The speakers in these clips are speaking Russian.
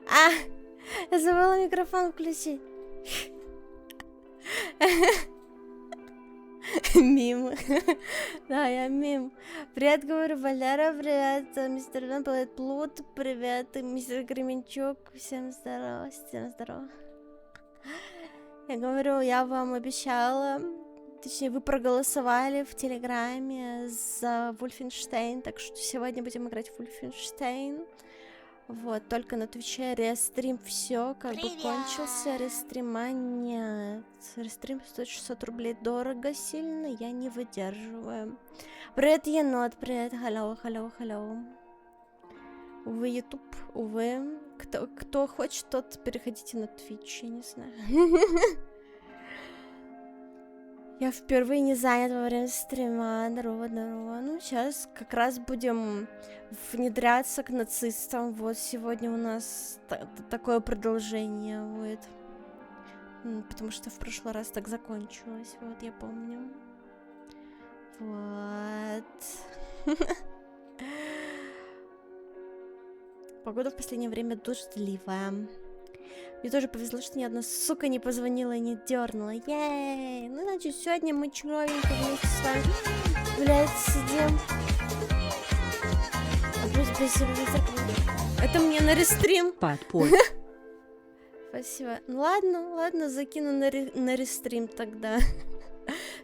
А, я забыла микрофон включить. Мим. Да, я мим. Привет, говорю, Валера, привет, мистер Вен, привет, Плут, привет, мистер Кременчук, всем здорово, всем здорово. Я говорю, я вам обещала, точнее, вы проголосовали в Телеграме за Wolfenstein, так что сегодня будем играть в Wolfenstein. Вот, только на Твиче рестрим все, как бы кончился, рестрима нет. Рестрим стоит 600 рублей, дорого сильно, я не выдерживаю. Привет, енот, привет, hello. Увы, YouTube, увы. Кто хочет, тот переходите на Twitch, я не знаю. Я впервые не занят во время стрима. Здорово. Ну, сейчас как раз будем внедряться к нацистам. Вот сегодня у нас такое продолжение будет. Потому что в прошлый раз так закончилось. Вот, я помню. Вот. Погода в последнее время дождливая. Мне тоже повезло, что ни одна сука не позвонила и не дернула. Ей! Ну, значит, сегодня мы чаровенько вместе с вами гулять сидим. Это мне на рестрим. Подпой. Спасибо. Ну ладно, закину на рестрим тогда.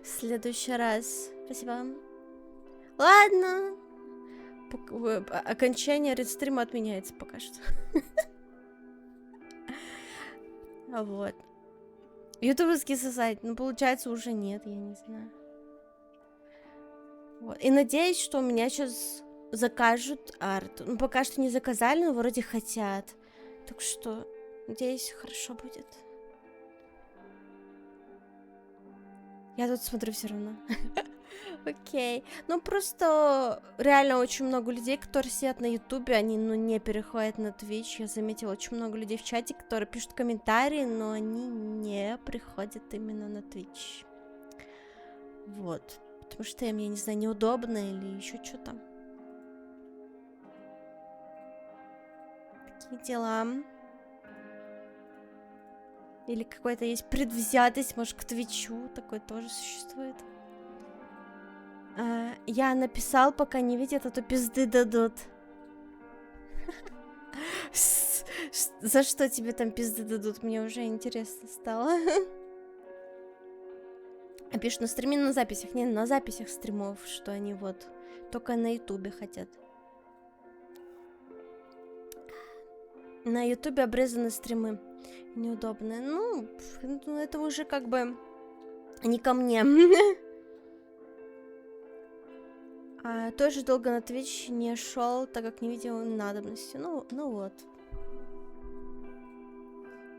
В следующий раз. Спасибо. Ладно. Окончание рестрима отменяется пока что. Вот. Ютубовский сайт, ну, получается, уже нет, я не знаю. Вот. И надеюсь, что у меня сейчас закажут арт. Ну, пока что не заказали, но вроде хотят. Так что, надеюсь, хорошо будет. Я тут смотрю все равно. Окей. Ну, просто реально очень много людей, которые сидят на Ютубе, они, ну, не переходят на Twitch. Я заметила очень много людей в чате, которые пишут комментарии, но они не приходят именно на Twitch. Вот. Потому что им, я не знаю, неудобно или еще что-то. Такие дела. Или какой-то есть предвзятость, может, к Твичу. Такое тоже существует. Я написал, пока не видят, а то пизды дадут. За что тебе там пизды дадут? Мне уже интересно стало. А пишут на стриме, на записях. Не, на записях стримов, что они вот только на Ютубе хотят. На Ютубе обрезаны стримы. Неудобные. Ну, это уже как бы не ко мне. Тоже долго на Twitch не шел, так как не видел надобности. Ну вот.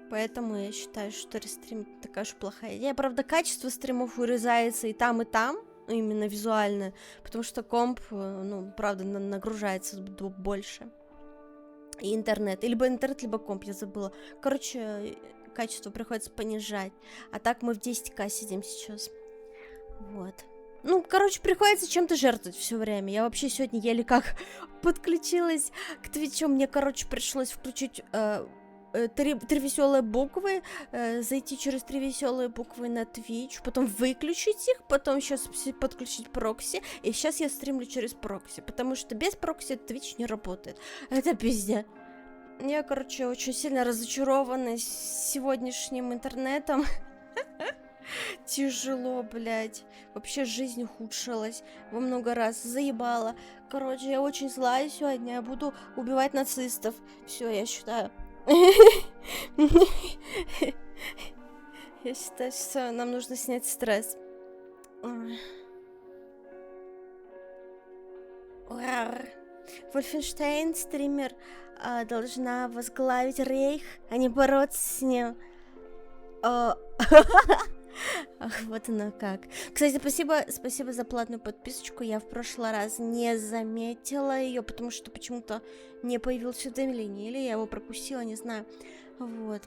Поэтому я считаю, что рестрим такая уж плохая идея. Правда, качество стримов урезается и там, именно визуально, потому что комп, ну, правда, нагружается больше. И интернет. Либо интернет, либо комп, я забыла. Короче, качество приходится понижать. А так мы в 10К сидим сейчас. Вот. Ну, короче, приходится чем-то жертвовать все время. Я вообще сегодня еле как подключилась к Твичу. Мне, короче, пришлось включить три веселые буквы, зайти через 3 веселые буквы на Twitch, потом выключить их, потом сейчас подключить прокси, и сейчас я стримлю через прокси, потому что без прокси Twitch не работает. Это пиздец. Я, короче, очень сильно разочарована сегодняшним интернетом. Тяжело, блядь. Вообще жизнь ухудшилась во много раз. Заебала. Короче, я очень злая сегодня. Я буду убивать нацистов. Все, я считаю. Я считаю, что нам нужно снять стресс. Wolfenstein, стример, должна возглавить рейх, а не бороться с ним. Ах, вот оно как. Кстати, спасибо за платную подписочку. Я в прошлый раз не заметила ее, потому что почему-то не появилось уведомление. Или я его пропустила, не знаю. Вот.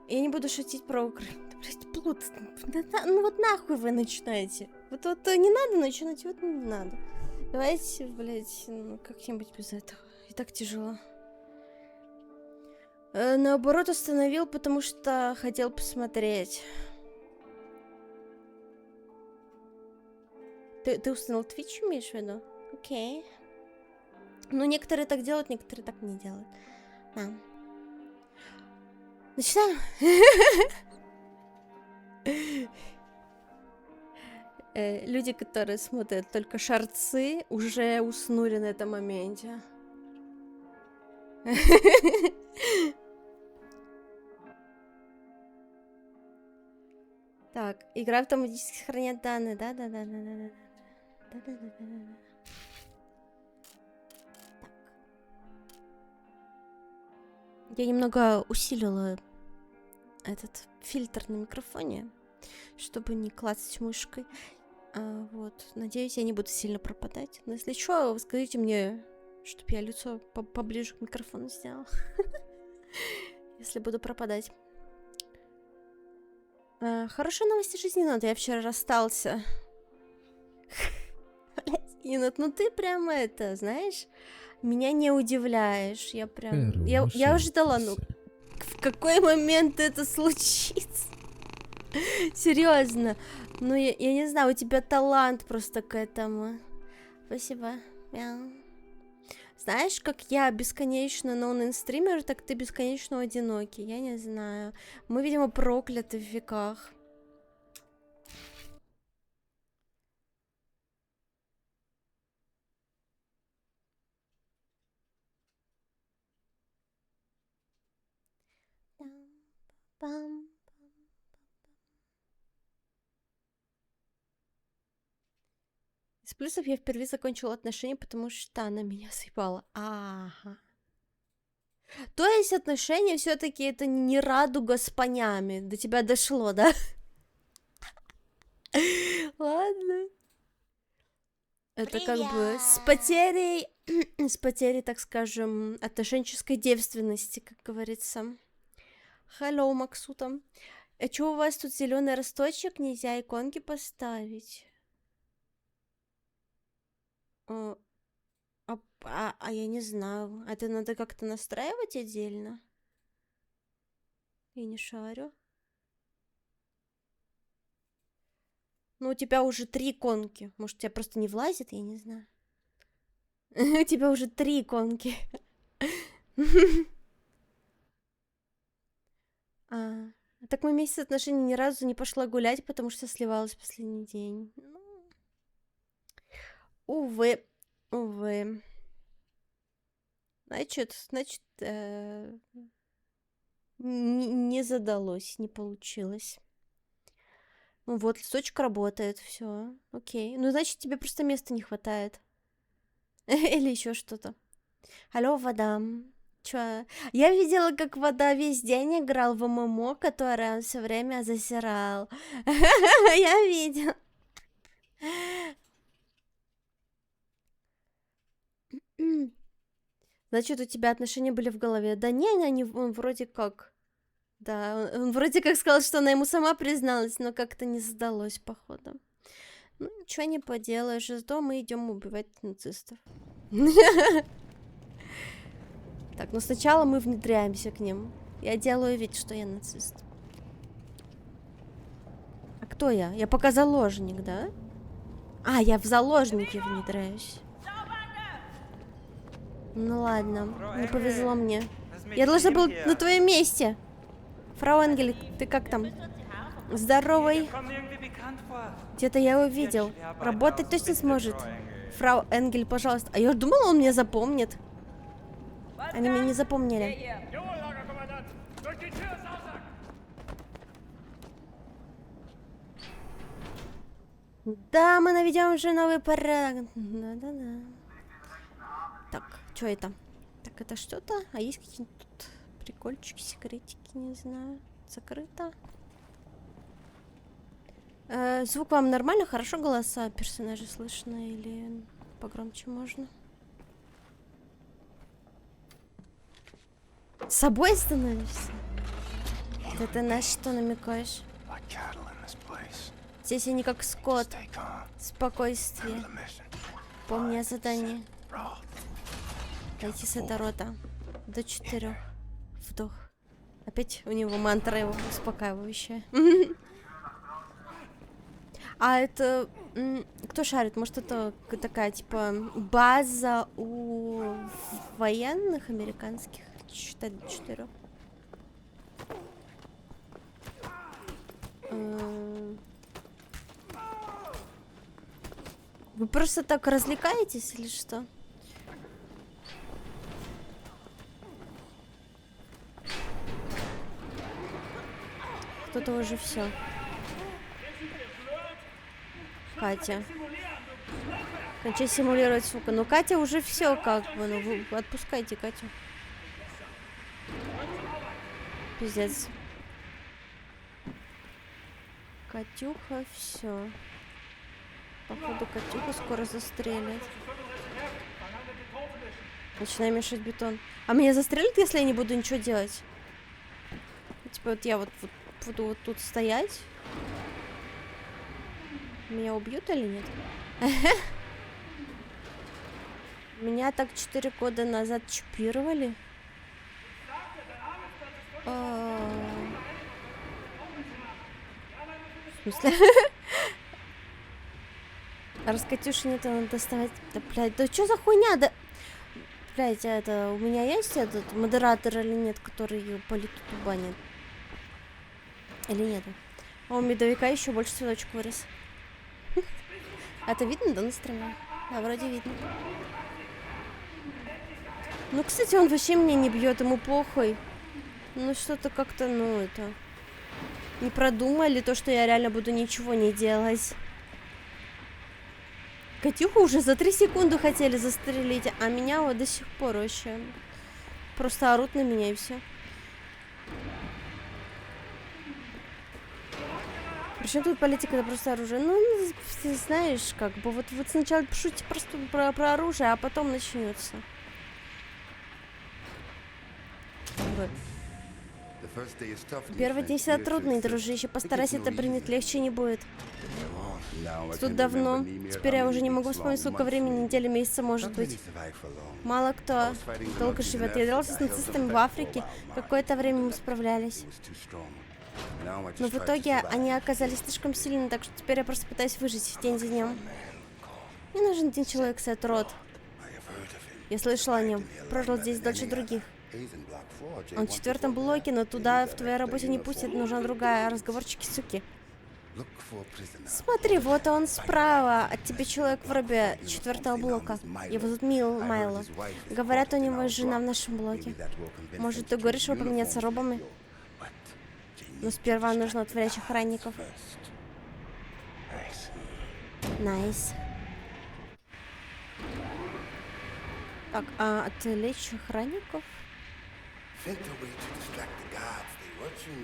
Я не буду шутить про Украину. Блять, Плут, ну вот нахуй вы начинаете. Вот не надо начинать, вот не надо. Давайте, блядь, ну, как-нибудь без этого. И так тяжело. Наоборот, установил, потому что хотел посмотреть. Ты установил Twitch, имеешь в виду? Окей. Ну, некоторые так делают, некоторые так не делают. Да. Начинаем? Люди, которые смотрят только шорцы, уже уснули на этом моменте. Так, игра автоматически сохраняет данные, да. Я немного усилила этот фильтр на микрофоне, чтобы не клацать мышкой. Вот, надеюсь, я не буду сильно пропадать. Но если что, скажите мне, чтобы я лицо поближе к микрофону сделала. Если буду пропадать. Хорошие новости жизни, но я вчера расстался. Инет, ну ты прям это, знаешь, меня не удивляешь. Я прям... Я ждала, ну, в какой момент это случится. Серьезно. Ну, я не знаю, у тебя талант просто к этому. Спасибо. Знаешь, как я бесконечно ноунейм-стример, так ты бесконечно одинокий. Я не знаю. Мы, видимо, прокляты в веках. Из плюсов я впервые закончила отношения, потому что она меня съебала. Ага. То есть отношения все-таки это не радуга с понями. До тебя дошло, да? Ладно. Это как бы с потерей, так скажем, отношенческой девственности, как говорится. Hello, Максута. А чё у вас тут зеленый росточек? Нельзя иконки поставить? Я не знаю. Это надо как-то настраивать отдельно? Я не шарю. Ну, у тебя уже 3 иконки. Может, у тебя просто не влазит? Я не знаю. У тебя уже 3 иконки. Так мы месяц отношений ни разу не пошла гулять, потому что сливалась в последний день. Увы. Значит, не задалось, не получилось. Ну вот, листочек работает, все, окей. Ну, значит, тебе просто места не хватает. Или еще что-то. Алло, вода. Чё? Я видела, как вода весь день играл в ММО, которое он все время засирал. Я видела. Значит, у тебя отношения были в голове. Да не, они вроде как... Да, он вроде как сказал, что она ему сама призналась, но как-то не сдалось, походу. Ну, ничего не поделаешь, зато мы идем убивать нацистов. Так, но сначала мы внедряемся к ним. Я делаю вид, что я нацист. А кто я? Я пока заложник, да? Я в заложники внедряюсь. Ну ладно, не повезло мне. Я должна была на твоем месте. Фрау Энгель, ты как там? Здоровый. Где-то я его видел. Работать точно сможет. Фрау Энгель, пожалуйста. А я думала, он меня запомнит. Они меня не запомнили. Да, мы наведем уже новый порядок. Да. Так, что это? Так, это что-то? А есть какие-то тут прикольчики, секретики, не знаю. Закрыто. Звук вам нормально? Хорошо голоса персонажей слышно? Или погромче можно? С собой становишься? Это на что намекаешь? Здесь они как скот. Спокойствие. Помни задание. Дойти с этой рота. До 4. Вдох. Опять у него мантра его успокаивающая. А это... Кто шарит? Может, это такая, типа, база у военных американских? Считать до 4. Вы просто так развлекаетесь или что? Кто-то уже все. Катя. Кончай симулировать, сука. Ну, Катя уже все как бы. Ну, вы отпускайте Катю. Пиздец. Катюха, все. Походу, Катюха скоро застрелит. Начинаю мешать бетон. А меня застрелят, если я не буду ничего делать? Типа вот я вот буду вот тут стоять. Меня убьют или нет? Меня так 4 года назад чипировали. В смысле? Раскатюши нет, надо доставать. Да, блядь, да что за хуйня? Да... Блядь, это у меня есть этот модератор или нет, который по лету банит? Или нет? А у медовика еще больше цветочек вырос. Это видно, да, на стриме? Да, вроде видно. Ну, кстати, он вообще меня не бьет, ему похуй. Ну, что-то как-то, ну, это... Не продумали то, что я реально буду ничего не делать. Катюху уже за 3 секунды хотели застрелить, а меня вот до сих пор вообще... Просто орут на меня и все. Причем тут политика, это просто оружие. Ну, ты знаешь, как бы, вот сначала пишите просто про оружие, а потом начнется. Первый день всегда трудный, дружище. Постарайся, это принять легче не будет. Тут давно. Теперь я уже не могу вспомнить, сколько времени, недели, месяца, может быть. Мало кто долго живет. Я дрался с нацистами в Африке. Какое-то время мы справлялись. Но в итоге они оказались слишком сильными, так что теперь я просто пытаюсь выжить день за днем. Мне нужен один человек, Сет Рот. Я слышал о нем. Прожил здесь дольше других. Он в 4-м блоке, но туда в твоей работе не пустят, нужна другая. Разговорчики, суки. Смотри, вот он справа. От тебя человек в робе 4-го блока. Его зовут Майло. Говорят, у него есть жена в нашем блоке. Может, ты говоришь, чтобы поменяться робами? Но сперва нужно отвлечь охранников. Найс. Так, а отвлечь охранников?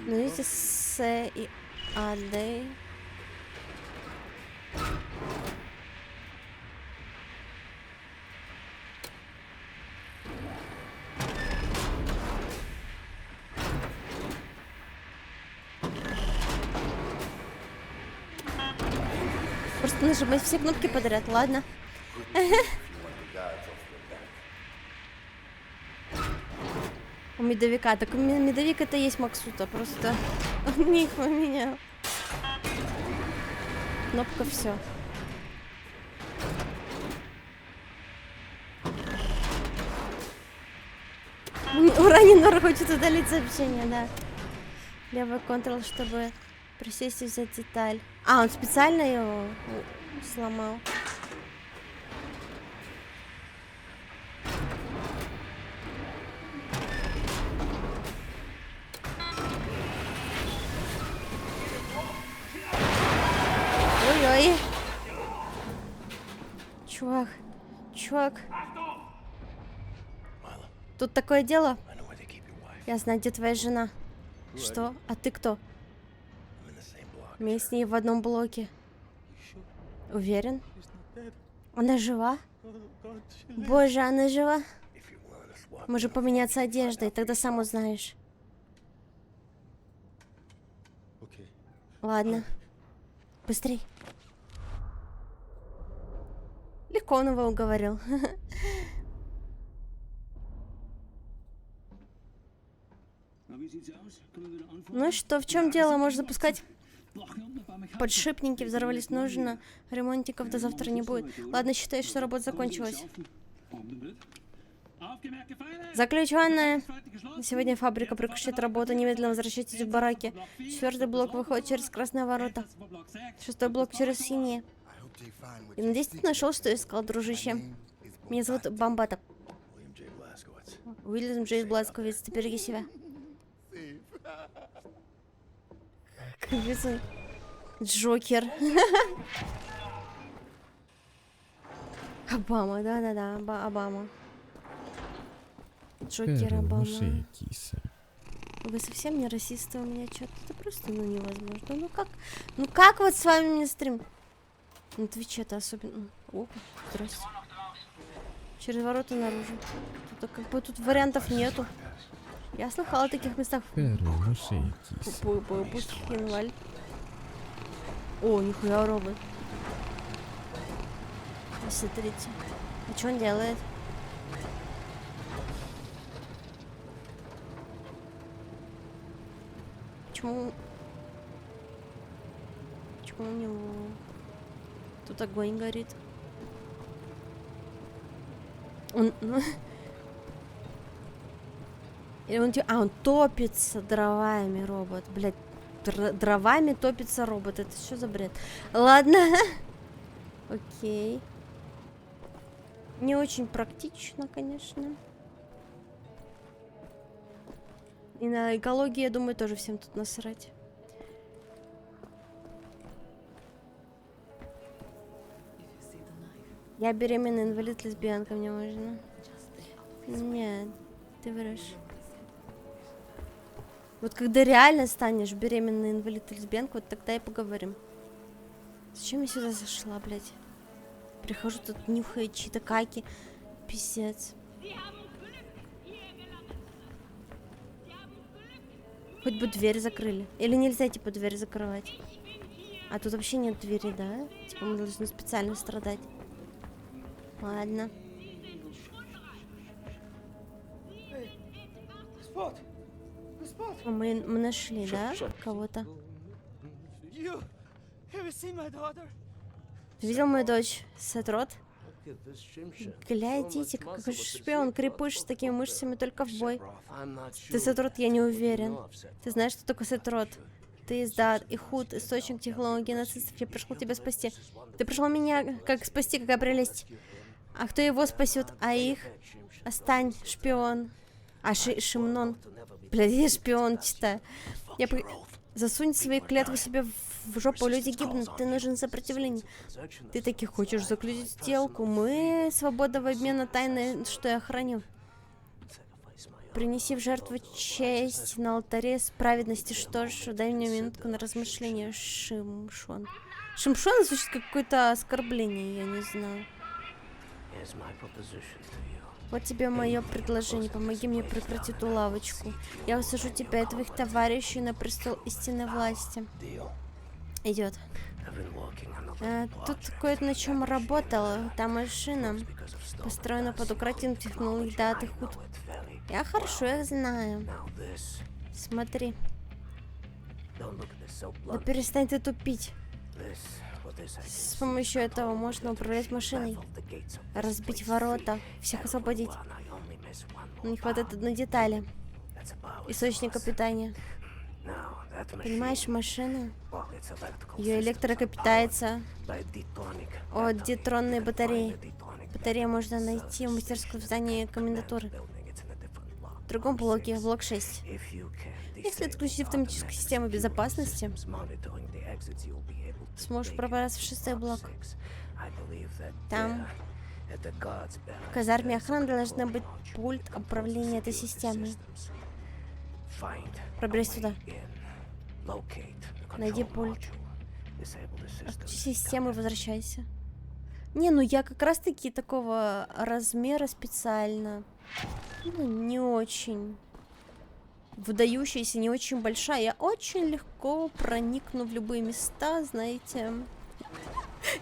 Ну, видите, С и АД. Просто нажимать все кнопки подряд, ладно? У медовика. Так медовик это есть Максута, просто ник поменял. Кнопка все. Уранин хочет удалить сообщение, да. Левый Ctrl, чтобы присесть и взять деталь. А, он специально его сломал. Ой-ой. Чувак. Тут такое дело. Я знаю, где твоя жена. Что? А ты кто? Мы с ней в одном блоке. Уверен? Она жива? Боже, она жива? Можем поменяться одеждой, тогда сам узнаешь. Ладно. Быстрей. Конова уговорил. Ну и что, в чем дело? Может запускать? Подшипники взорвались, нужно. Ремонтников до завтра не будет. Ладно, считай, что работа закончилась. Заключенная. Сегодня фабрика прекращает работу. Немедленно возвращайтесь в бараки. 4-й блок выходит через красные ворота. 6-й блок через синие. И надеюсь, ты нашел, что искал, дружище. Меня зовут Бомбата. Уильям Джейс Бласковиц, ты береги себя. Как Джокер. Обама, да-да-да, Обама. Джокер Обама. Вы совсем не расисты у меня, что-то это просто, ну, невозможно. Ну как вот с вами мне стрим? На Твиче это особенно. Опа, здрасте. Через ворота наружу. Тут как бы тут вариантов нету. Я слыхала о таких местах. Пустхенваль. О, нихуя робот. Посмотрите. А что он делает? Почему у него тут огонь горит? Он... Или он топится дровами, робот. Блять, дровами топится робот. Это что за бред? Ладно. Окей. Не очень практично, конечно. И на экологию, я думаю, тоже всем тут насрать. Я беременная, инвалид, лесбиянка, мне можно? Нет, ты врешь. Вот когда реально станешь беременной, инвалид, лесбиянка, вот тогда и поговорим. Зачем я сюда зашла, блядь? Прихожу, тут нюхаю чьи-то каки. Пиздец. Хоть бы дверь закрыли. Или нельзя, типа, дверь закрывать? А тут вообще нет двери, да? Типа, мы должны специально страдать. Ладно. Мы нашли, да? Кого-то. Ты видел мою дочь, Сетрот? Глядите, какой шпион, крепыш с такими мышцами, только в бой. Ты Сетрот, я не уверен. Ты знаешь, что такое Сетрот? Ты Издат, Ихуд, источник технологии нацистов. Я пришел тебя спасти. Ты пришел меня как спасти, какая прелесть. А кто его спасет? А их? Остань, шпион. А Шимнон. Блядь, я шпион читаю. Засунь свои клятвы себе в жопу, люди гибнут, ты нужен сопротивление. Ты таки хочешь заключить сделку? Мы свобода в обмен на тайны, что я храню. Принеси в жертву честь на алтаре справедности. Что ж, дай мне минутку на размышление. Шимшон. Шимшон звучит как какое-то оскорбление, я не знаю. Вот тебе мое предложение. Помоги мне прекратить эту лавочку. Я усажу тебя и твоих товарищей на престол истинной власти. Идет. Тут кое-то на чем работала. Та машина построена под укрытием технологий. Да, ты худ. Я хорошо их знаю. Смотри. Да перестань ты тупить. С помощью этого можно управлять машиной, разбить ворота, всех освободить. Но не хватает одной детали. Источника питания. Понимаешь, машина? Ее электрока питается от детронной батареи. Батарею можно найти в мастерской в здании комендатуры. В другом блоке, блок 6. Если отключить автоматическую систему безопасности, сможешь пробраться в 6-й блок. Там, в казарме охраны, должна быть пульт управления этой системой. Проберись туда. Найди пульт. Отключи систему и возвращайся. Не, ну я как раз таки такого размера специально. Ну, не очень выдающаяся, не очень большая. Я очень легко проникну в любые места, знаете,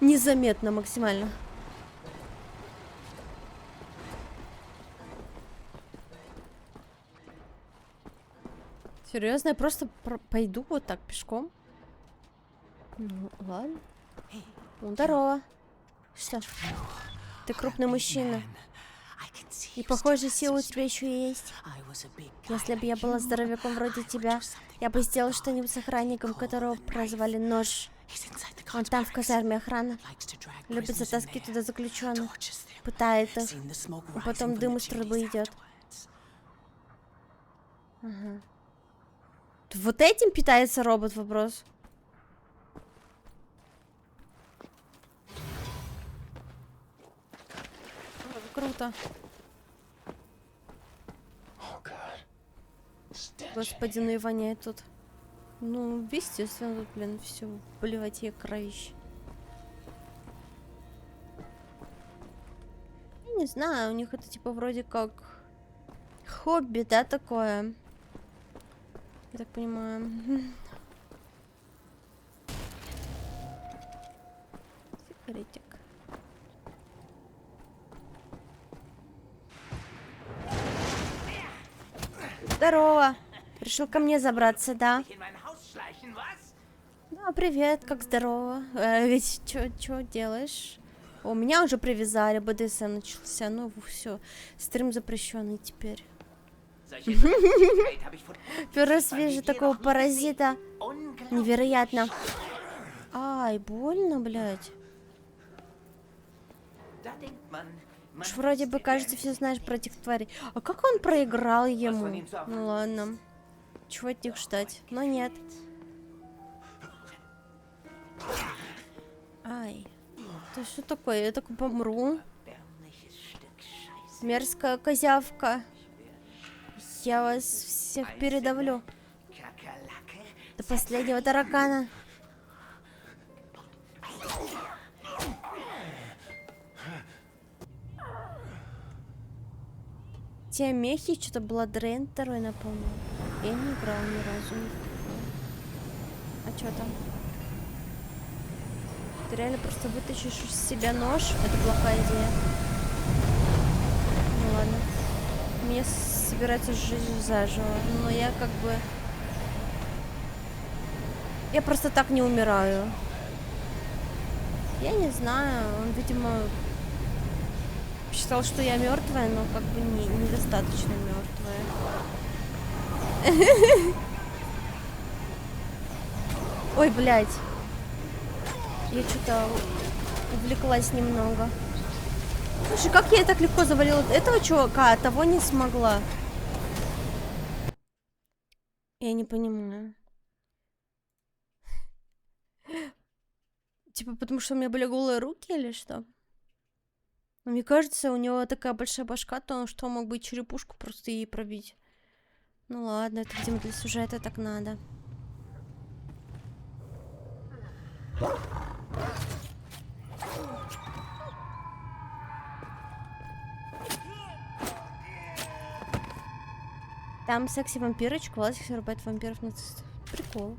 незаметно максимально. Серьезно, я просто пойду вот так пешком. Ну, ладно. Ну, здорово. Что? Ты крупный мужчина. И, похоже, сила у тебя еще есть. Если бы я была здоровяком вроде тебя, я бы сделал что-нибудь с охранником, которого прозвали Нож. Он там в казарме охраны. Любит затаскивать туда заключенных. Пытает их. А потом дым из трубы идет. Ага. Вот этим питается робот, вопрос. Круто. Господи, ну и воняет тут. Ну, естественно, тут, блин, все поливать ей кровище. Я не знаю, у них это типа вроде как хобби, да, такое. Я так понимаю. Сигаретик. Здорово. Решил ко мне забраться, да? Да, привет, как здорово. Ведь что делаешь? О, меня уже привязали, БДСМ начался. Ну, все, стрим запрещенный теперь. Первый раз вижу такого паразита. Невероятно. Ай, больно, блядь. Уж вроде бы, кажется, все знаешь про этих тварей. А как он проиграл ему? Ну ладно. Чего от них ждать? Но нет. Ай. Это что такое? Я так помру. Мерзкая козявка. Я вас всех передавлю. До последнего таракана. Те мехи, что-то Bloodbrain 2 напомнил. Я не играл ни разу. А что там? Ты реально просто вытащишь из себя нож? Это плохая идея. Ну ладно. Мне собирается жизнь заживо. Но я как бы... Я просто так не умираю. Я не знаю. Он, видимо, считал, что я мертвая, но как бы недостаточно мертвая. Ой, блядь. Я что-то увлеклась немного. Слушай, как я так легко завалила этого чувака, а того не смогла? Я не понимаю. Типа потому что у меня были голые руки или что? Но мне кажется, у него такая большая башка, то что он мог бы черепушку просто ей пробить. Ну ладно, это, видимо, для сюжета так надо. Там секси-вампирочка, классик рубает вампиров-нацистов. Прикол.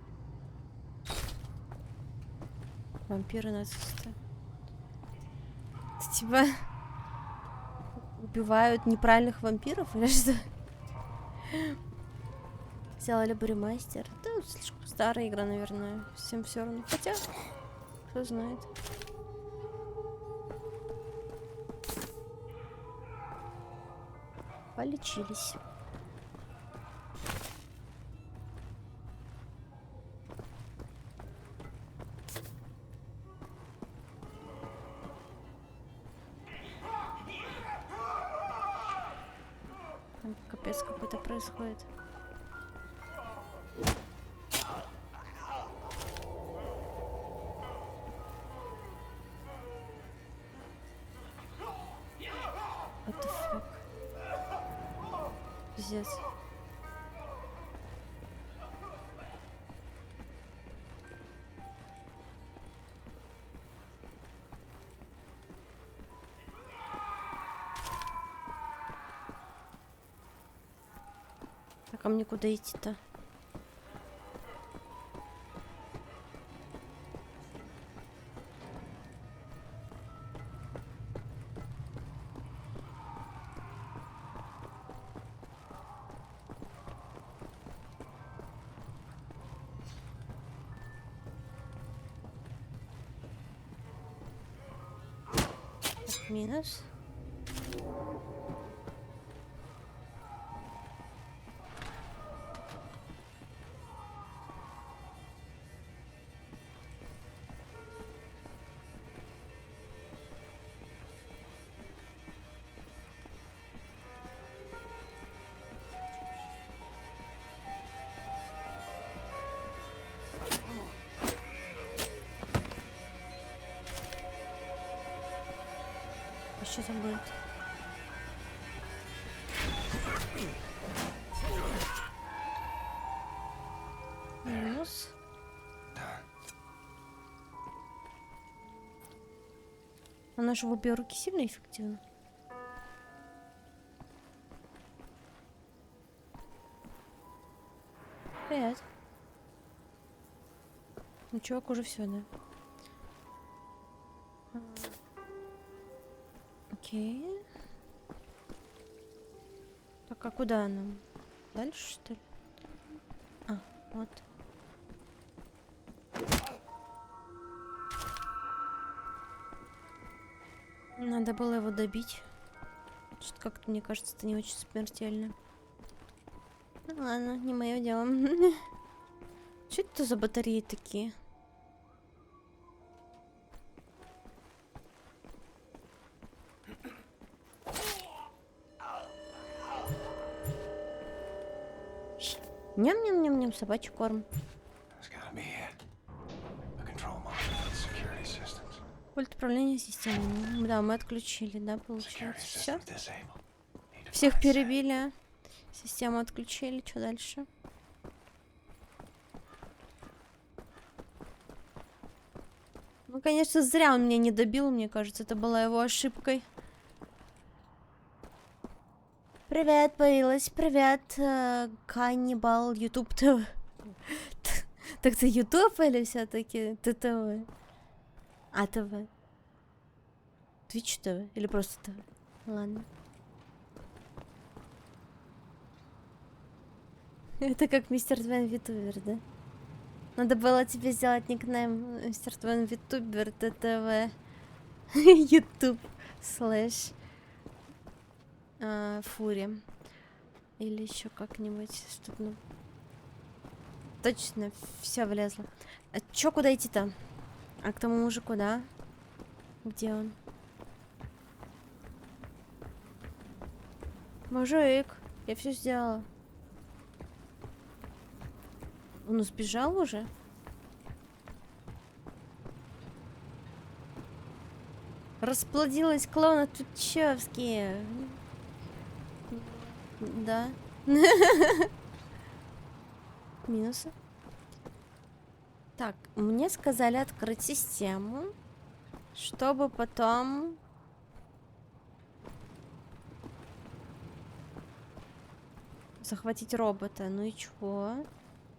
Вампиры-нацисты. Типа... Убивают неправильных вампиров или что? Сделали бы ремастер. Да, слишком старая игра, наверное. Всем все равно. Хотя, кто знает. Полечились. Там капец какой-то происходит. What the fuck? Пиздец. Так, а мне куда идти-то? Минус. Что там будет? Минус. А наши в обе руки сильно эффективно. Привет. Ну, чувак, уже все, да? Окей. Так, а куда нам? Дальше, что ли? А, вот. Надо было его добить. Что-то как-то, мне кажется, это не очень смертельно. Ну ладно, не мое дело. Что это за батареи такие? Ням-ням-ням-ням, собачий корм. Пульт управления системой. Да, мы отключили, да, получается. Все. Всех перебили. Систему отключили. Что дальше? Ну, конечно, зря он меня не добил, мне кажется, это была его ошибкой. Привет, появилась. Привет, каннибал YouTube ТВ. Так ты YouTube или все-таки ТТВ? А, ТВ. Twitch ТВ или просто ТВ? Ладно. Это как мистер Твен Витубер, да? Надо было тебе сделать никнейм мистер Твен Витубер ТТВ. YouTube слэш Фури. Или еще как-нибудь, чтобы, ну... Точно, все влезло. А чё, куда идти-то? А к тому мужику, да? Где он? Мужик, я все сделала. Он сбежал уже? Расплодилась клоуна Тутчевские. Да. Минусы. Так, мне сказали открыть систему, чтобы потом... захватить робота. Ну и чего?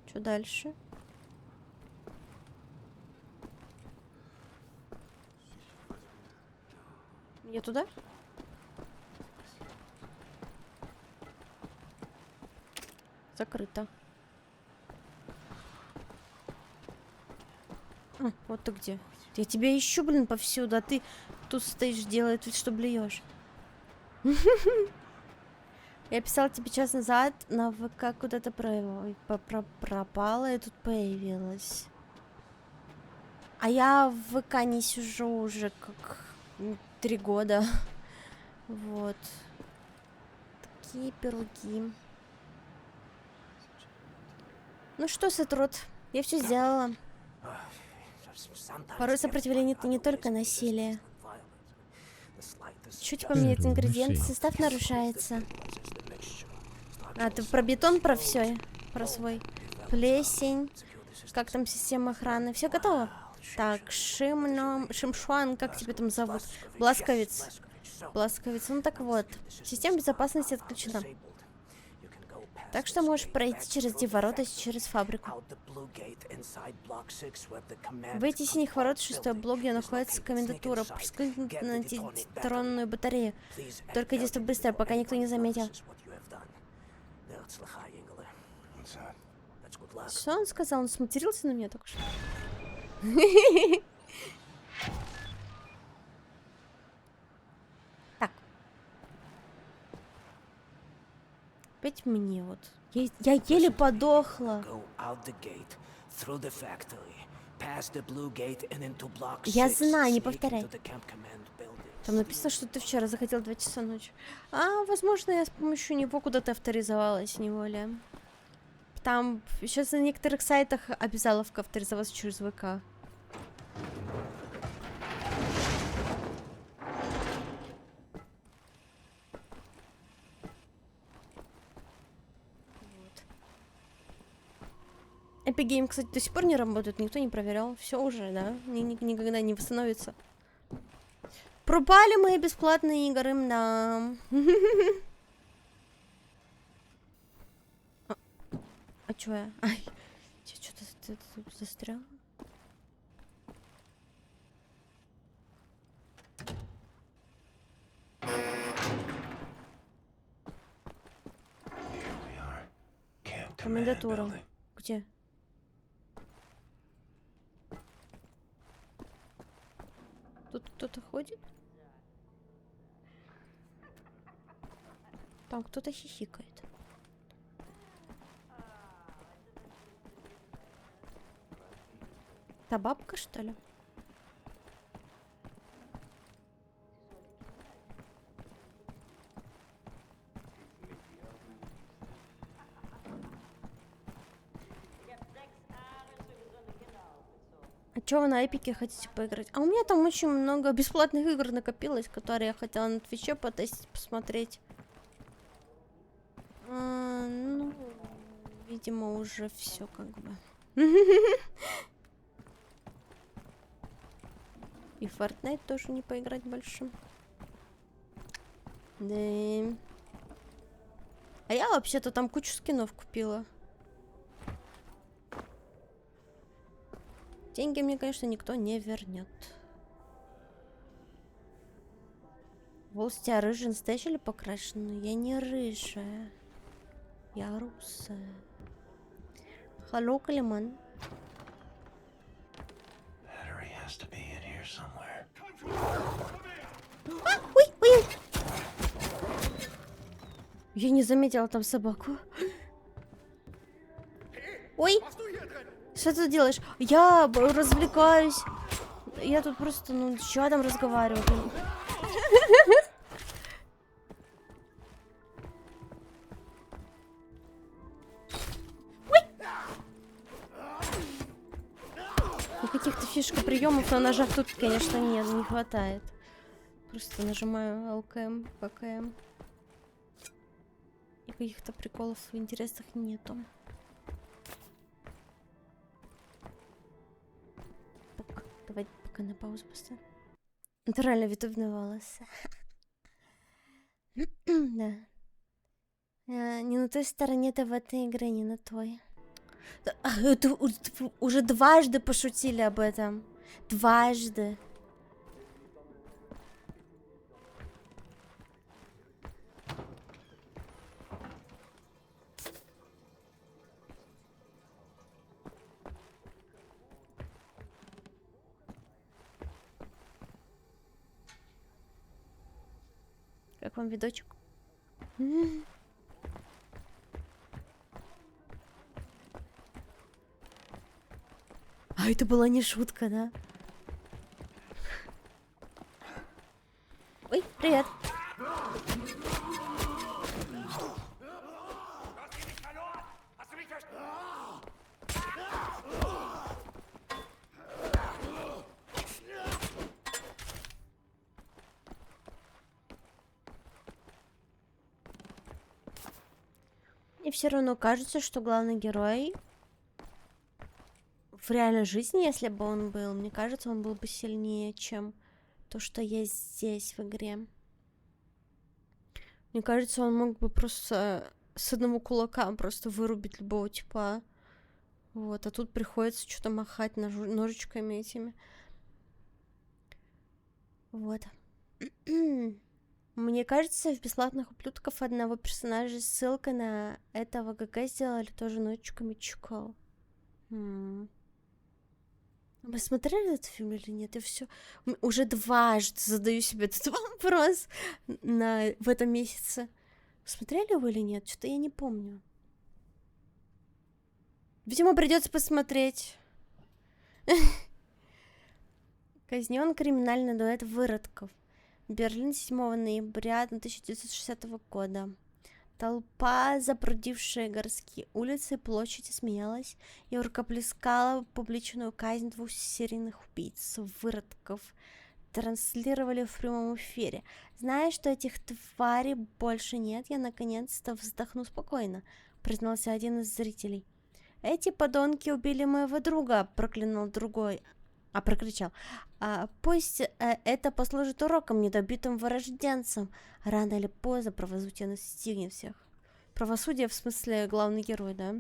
Что дальше? Я туда? Закрыто. А, вот ты где. Я тебя ищу, блин, повсюду, а ты тут стоишь, делает вид, что блюешь. Я писала тебе час назад, на ВК куда-то пропала и тут появилась. А я в ВК не сижу уже как 3 года. Вот. Такие пироги. Ну что, Сетрут, я все сделала. Порой сопротивление это не только насилие. Чуть поменять ингредиенты, состав нарушается. А, ты про бетон, про все, про свой. Плесень. Как там система охраны? Все готово? Так, Шимшуан, как тебя там зовут? Бласковец. Бласковец. Ну так вот, система безопасности отключена. Так что можешь пройти через эти ворота, через фабрику. В этих синих ворот 6-й блок, где находится комендатура. Прыскнуть на антитронную батарею. Только действуй быстро, пока никто не заметил. Что он сказал? Он сматерился на меня только что? опять мне вот. Я еле подохла. Я знаю, не повторяй. Там написано, что ты вчера захотел 2 часа ночи. Возможно, я с помощью него куда-то авторизовалась неволе. Там сейчас на некоторых сайтах обязаловка авторизоваться через ВК. Epic Game, кстати, до сих пор не работает, никто не проверял. Все уже, да? Никогда не восстановится. Пропали мои бесплатные игры, да. А чё я? Ай, я что-то застрял. Комендатура. Где? Тут кто-то ходит? Там кто-то хихикает. Та бабка, что ли? А чё вы на эпике хотите поиграть? А у меня там очень много бесплатных игр накопилось, которые я хотела на Твиче потестить, посмотреть. Ну, видимо, уже все как бы. И в Fortnite тоже не поиграть больше. Да. А я вообще-то там кучу скинов купила. Деньги мне, конечно, никто не вернет. Волосы тебя рыжий настоящий или покрашен? Я не рыжая. Я русая. Халло, Калиман. Ой. Я не заметила там собаку. Ой. Что ты делаешь? Я развлекаюсь. Я тут просто, ну, что там разговариваю? Каких-то фишек и приемов на ножах тут, конечно, нет, не хватает. Просто нажимаю ЛКМ, ПКМ. И каких-то приколов интересных нету. Давай пока на паузу поставим. Натурально ветубные волосы. Да. Не на той стороне ты в этой игре, не на той. Это уже дважды пошутили об этом. Дважды. Как вам видочек? А это была не шутка, да? Ой, привет. Мне все равно кажется, что главный герой в реальной жизни, если бы он был, мне кажется, он был бы сильнее, чем то, что есть здесь в игре. Мне кажется, он мог бы просто с одного кулака просто вырубить любого типа. Вот, а тут приходится что-то махать ножичками этими. Вот. Мне кажется, в «Бесплатных ублюдков» одного персонажа ссылка на этого ГГ сделали тоже ножичками чекал. Вы смотрели этот фильм или нет? Я все уже дважды задаю себе этот вопрос в этом месяце. Смотрели вы или нет? Что-то я не помню. Видимо, придется посмотреть. Казнен криминальный дуэт выродков. Берлин 7 ноября 1960 года. Толпа, запрудившая городские улицы и площади, смеялась и рукоплескала публичную казнь 2 серийных убийц, выродков. Транслировали в прямом эфире. Зная, что этих тварей больше нет, я наконец-то вздохну спокойно, признался один из зрителей. Эти подонки убили моего друга, проклинал другой. Прокричал. Пусть это послужит уроком недобитым вырожденцам. Рано или поздно правосудие настигнет всех. Правосудие в смысле главный герой, да?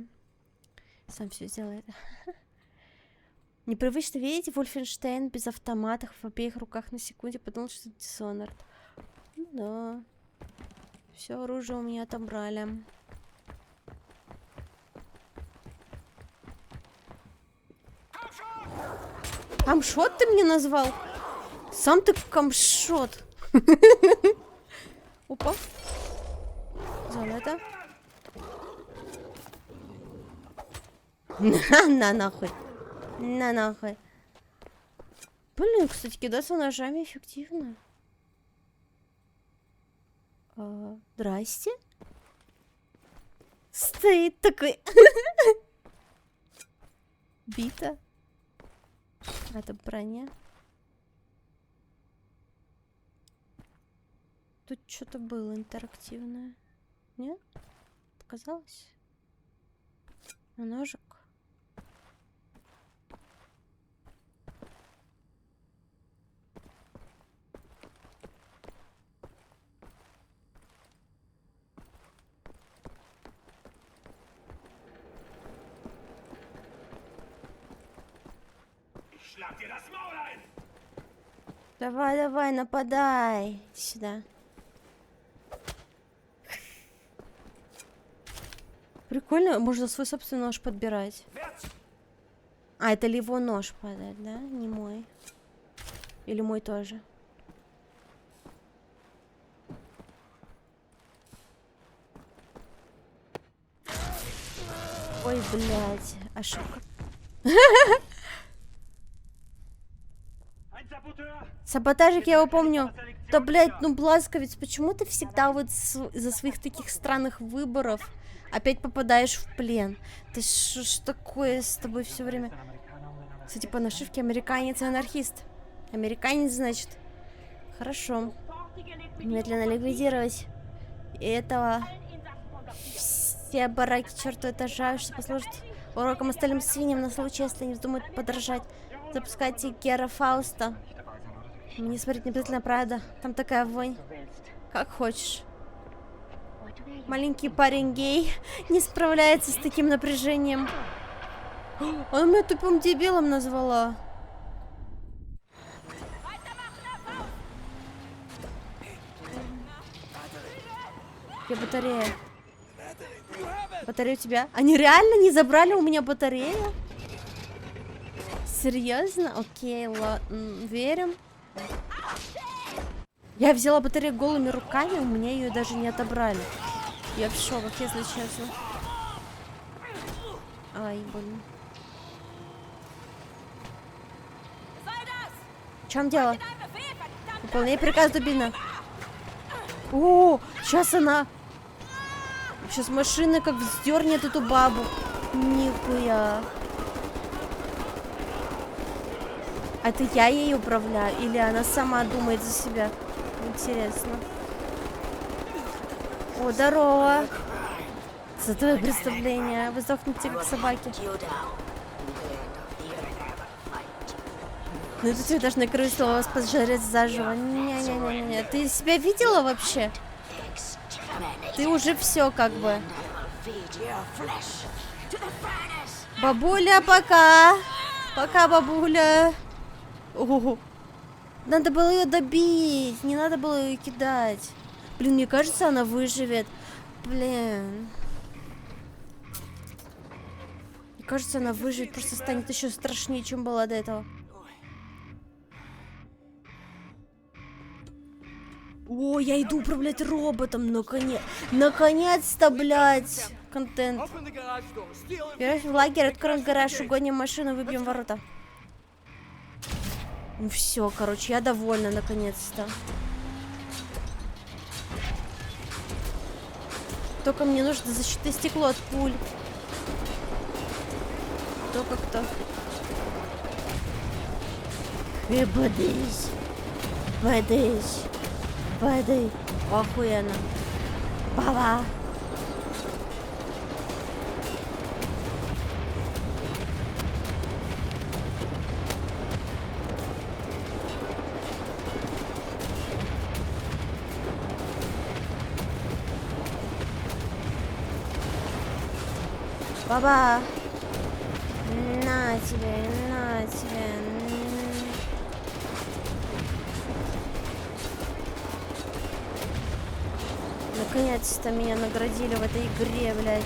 Сам все сделает. Непривычно видеть Вольфенштейн без автоматов в обеих руках на секунде. Подумал, что это Диссонард. Ну да. Все оружие у меня отобрали. Камшот ты мне назвал? Сам ты камшот. Опа. Взял это. На нахуй. На нахуй. Блин, кстати, кидаться ножами эффективно. Здрасте. Стоит такой. Бита. Это броня. Тут что-то было интерактивное. Нет? Показалось? Ножик. Давай, давай, нападай. Иди сюда. Прикольно, можно свой собственный нож подбирать. Это ли его нож подать, да? Не мой. Или мой тоже. Ой, блядь, ошибка. Саботажик, я его помню. Да, блядь, ну, Бласковец, почему ты всегда вот из-за своих таких странных выборов опять попадаешь в плен? Ты что ж такое с тобой все время? Кстати, по нашивке американец и анархист. Американец, значит. Хорошо. Немедленно ликвидировать этого. Все бараки черту этажа, что послужит уроком остальным свиньям на случай, если не вздумают подражать. Запускайте Гера Фауста. Мне смотреть не обязательно, правда. Там такая вонь. Как хочешь. Маленький парень гей не справляется с таким напряжением. Он меня тупым дебилом назвала. Где батарея? Батарея у тебя? Они реально не забрали у меня батарею? Серьезно? Окей, ладно. Верим. Я взяла батарею голыми руками, у меня ее даже не отобрали. Я в шоках, если честно. Ай, блин. В чем дело? Выполняй приказ, дубина. О, сейчас она... Сейчас машина как вздернет эту бабу. Нихуя. Это я ей управляю? Или она сама думает за себя? Интересно. О, здорово. За твое преступление. Вы сдохнете как собаки. Ну это тебе даже на крысу вас поджарят заживо. Не-не-не-не. Ты себя видела вообще? Ты уже все как бы. Бабуля, пока. Пока, бабуля. Ого. Надо было ее добить. Не надо было ее кидать. Блин, мне кажется, она выживет. Блин. Мне кажется, она выживет. Просто станет еще страшнее, чем была до этого. О, я иду управлять роботом, наконец-то, блядь, контент. Вперед в лагерь, откроем гараж, угоним машину, выбьем ворота. Ну все, короче, я довольна, наконец-то. Только мне нужно защитное стекло от пуль. Кто как-то. Бодысь. Бодысь. Воды. Охуенно. Баба. Баба. На тебе, на тебе. Наконец-то меня наградили в этой игре, блядь.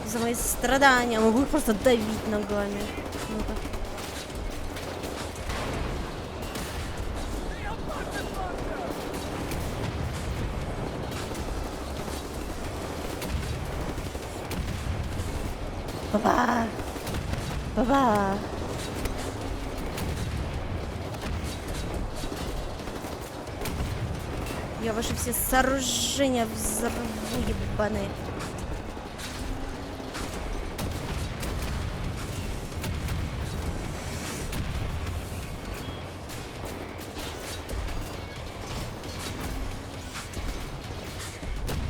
За мои страдания. Могу их просто давить ногами. Ну-ка. Баба! Баба! Я ваши все сооружения взорву, ебаные.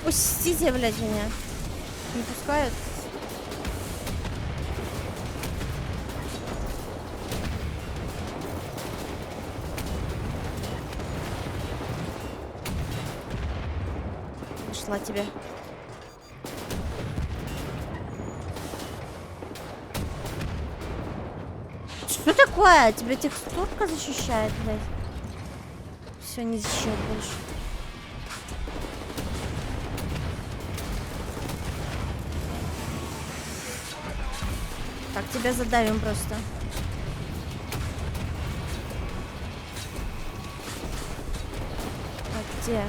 Пустите, блядь, меня. Не пускают. Нашла тебя. Что такое? Тебя текстурка защищает, блядь? Все, не защищает больше. Так, тебя задавим просто. Так, где?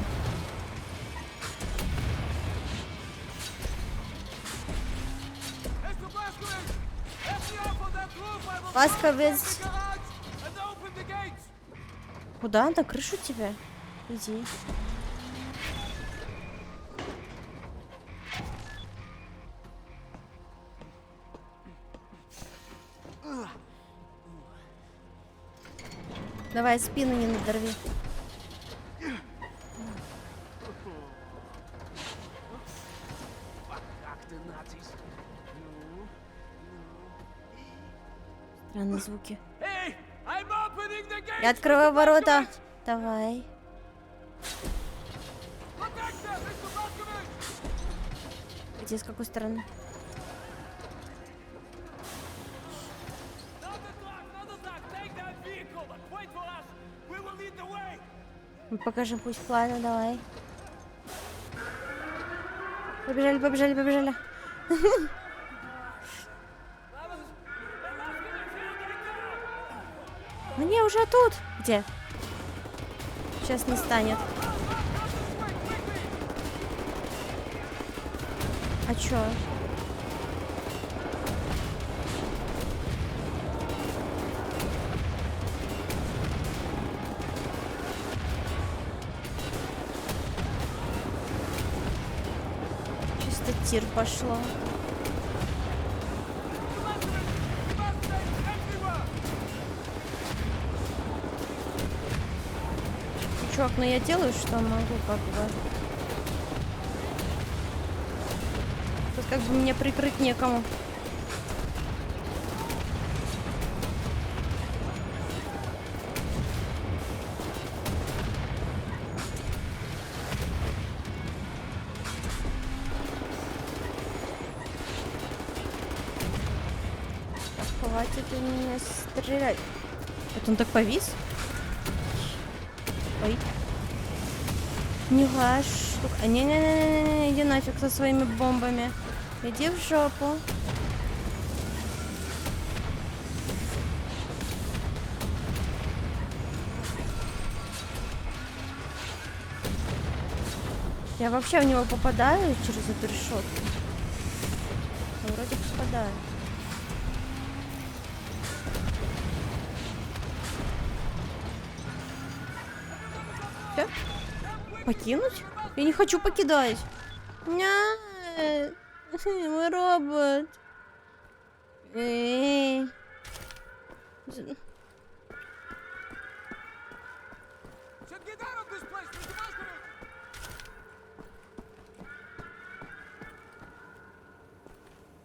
Ласковец. Куда? На крышу тебя? Иди. Давай, спину не надорви. Странные звуки. Я открываю ворота. Давай. Где, с какой стороны? Мы покажем путь плана, давай. Побежали, побежали, побежали. Мне уже тут. Где? Сейчас не станет. А чё? Чисто тир пошло. Чувак, ну я делаю, что могу, как бы. Тут как бы мне прикрыть некому. Так, хватит у меня стрелять. Это он так повис? Ой. Нифига штука. Не-не-не-не, иди нафиг со своими бомбами. Иди в жопу. Я вообще в него попадаю через эту решетку? Ну, вроде попадаю. Всё? Покинуть? Я не хочу покидать. Нет. Мой робот. Эй.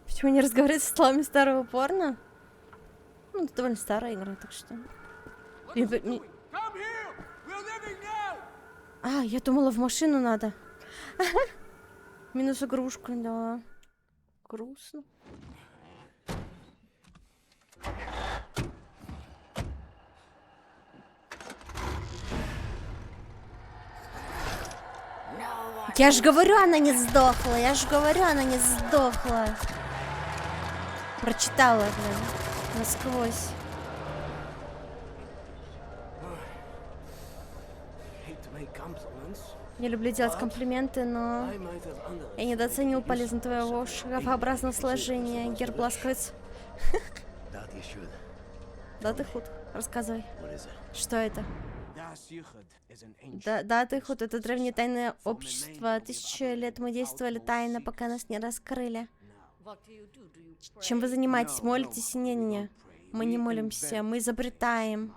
Почему не разговаривать со словами старого порно? Ну, это довольно старая игра, так что... А, я думала, в машину надо. Минус игрушка, да. Грустно. Я ж говорю, она не сдохла. Я ж говорю, она не сдохла. Прочитала, блин, насквозь. Я люблю делать комплименты, но я недооценил полезность твоего шкафообразного сложения. Герб ласковец. Да, ты худ. Рассказывай. Что это? Да, ты худ. Это древнее тайное общество. 1000 лет мы действовали тайно, пока нас не раскрыли. Чем вы занимаетесь? Молитесь? Не-не-не. Мы не молимся, мы изобретаем.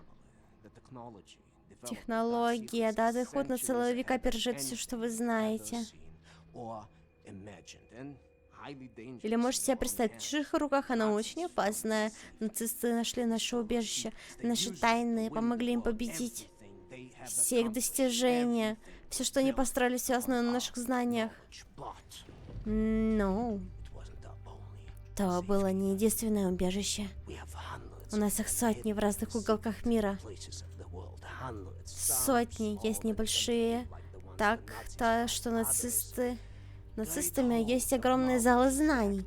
Технология, да, доход на целые века опережает все, что вы знаете. Или можете себе представить, в чужих руках она очень опасная. Нацисты нашли наше убежище, наши тайны, помогли им победить. Все их достижения, все, что они построили, все основано на наших знаниях. Но то было не единственное убежище. У нас их сотни в разных уголках мира. Сотни, есть небольшие. Так-то, что нацистами есть огромные залы знаний.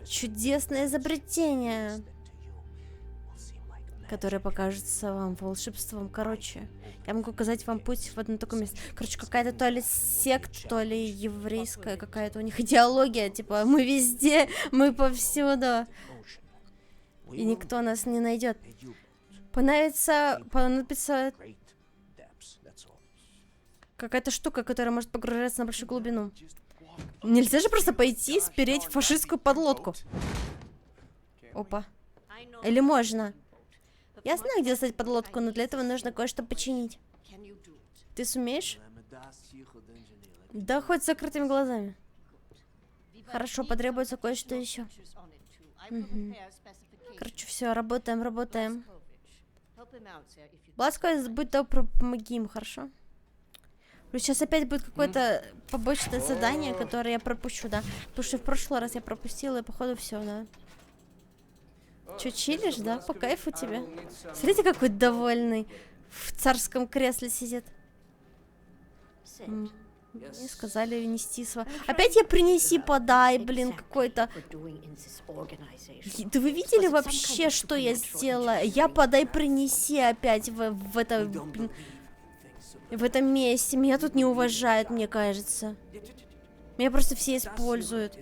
Чудесное изобретение, которое покажется вам волшебством. Короче, я могу указать вам путь в одно такое место. Короче, какая-то то ли секта, то ли еврейская какая-то у них идеология. Типа, мы везде, мы повсюду. И никто нас не найдет. Понадобится какая-то штука, которая может погружаться на большую глубину. Нельзя же просто пойти спереть фашистскую подлодку. Опа. Или можно? Я знаю, где достать подлодку, но для этого нужно кое-что починить. Ты сумеешь? Да, хоть с закрытыми глазами. Хорошо, потребуется кое-что еще. Угу. Короче, все, работаем. Бласко, будь добр, помоги им, хорошо? Сейчас опять будет какое-то побочное задание, которое я пропущу, да? Потому что в прошлый раз я пропустила, и походу все, да? Че, чилишь, да? По кайфу тебе? Смотрите, какой довольный. В царском кресле сидит. Мне сказали нести свой. Опять я принеси, подай, блин, какой-то. Да вы видели вообще, что я сделала? Я подай, принеси опять в этом месте. Меня тут не уважают, мне кажется. Меня просто все используют.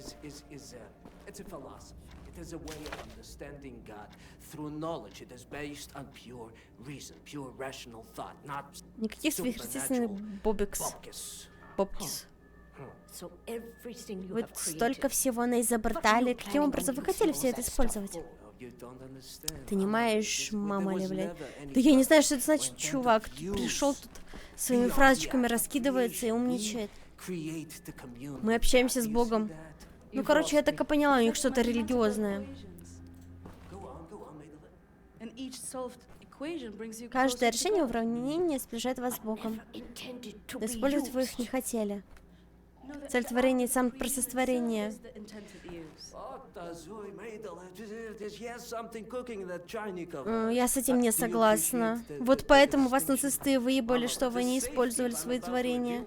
Никаких сверхъестественных бобикс. Вы столько всего наизобретали. Каким образом вы хотели все это использовать? Ты не маешь, мама ли, блядь? Да я не знаю, что это значит, чувак. Пришел тут своими фразочками, раскидывается и умничает. Мы общаемся с Богом. Ну, короче, я так и поняла, у них что-то религиозное. Каждое решение уравнения сближает вас с Богом. Использовать вы их не хотели. Цель творения, сам процесс творения. Я с этим не согласна. Вот поэтому вас нацисты выебали, что вы не использовали свои творения.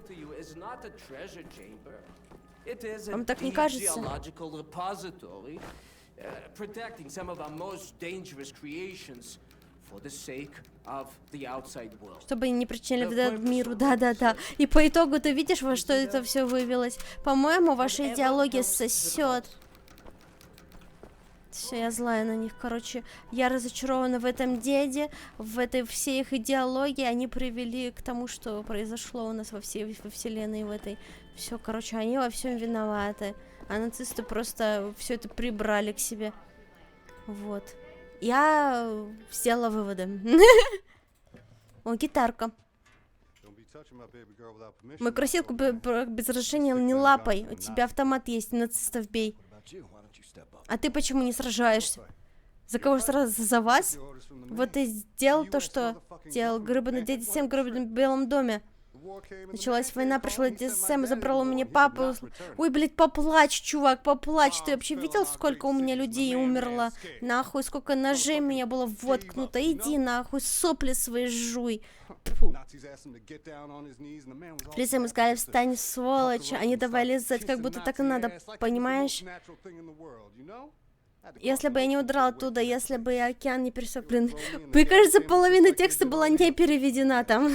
Вам так не кажется? Чтобы они не причинили вред миру. Да-да-да. И по итогу ты видишь, во что это все вывелось. По-моему, ваша идеология сосет. Все, я злая на них. Короче, я разочарована в этом деде, в этой всей их идеологии. Они привели к тому, что произошло у нас во вселенной в этой. Все, короче, они во всем виноваты. А нацисты просто все это прибрали к себе. Вот. Я сделала выводы. О, гитарка. Мою красивку без разрешения не лапай. У тебя автомат есть, нацистов бей. А ты почему не сражаешься? За кого сразу? За вас? Вот и сделал то, что делал гребаный дядя Сэм в гребаном Белом доме. Началась война, пришла дядя Сэм, забрал у меня папу. Ой, блядь, поплачь, чувак, поплачь. Ты вообще видел, сколько у меня людей умерло? Нахуй, сколько ножей у меня было воткнуто. Иди нахуй, сопли свои жуй. Фу. Лица ему сказали, встань, сволочь. Они давали лизать, как будто так и надо, понимаешь? Если бы я не удрал оттуда, если бы я океан не пересек, блин. Мне кажется, половина текста была не переведена там.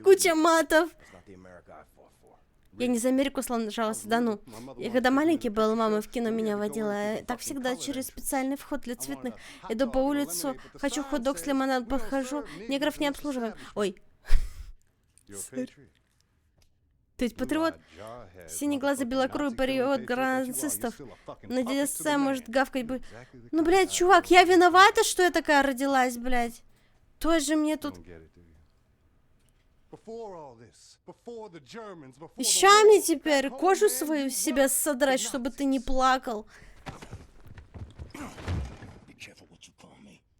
Куча матов. Я не за Америку сражался, да ну. Я когда маленький был, мама в кино меня водила. Так всегда через специальный вход для цветных. Иду по улицу, хочу хот-дог с лимонадом, подхожу, негров не обслуживаем. Ой. Ты ведь патриот? Синеглазый белокрылый патриот нацистов. Надеюсь, Сэм может гавкать бы. Ну, блядь, чувак, я виновата, что я такая родилась, блядь. Тоже мне тут... Ща мне теперь кожу свою с себя содрать, чтобы ты не плакал.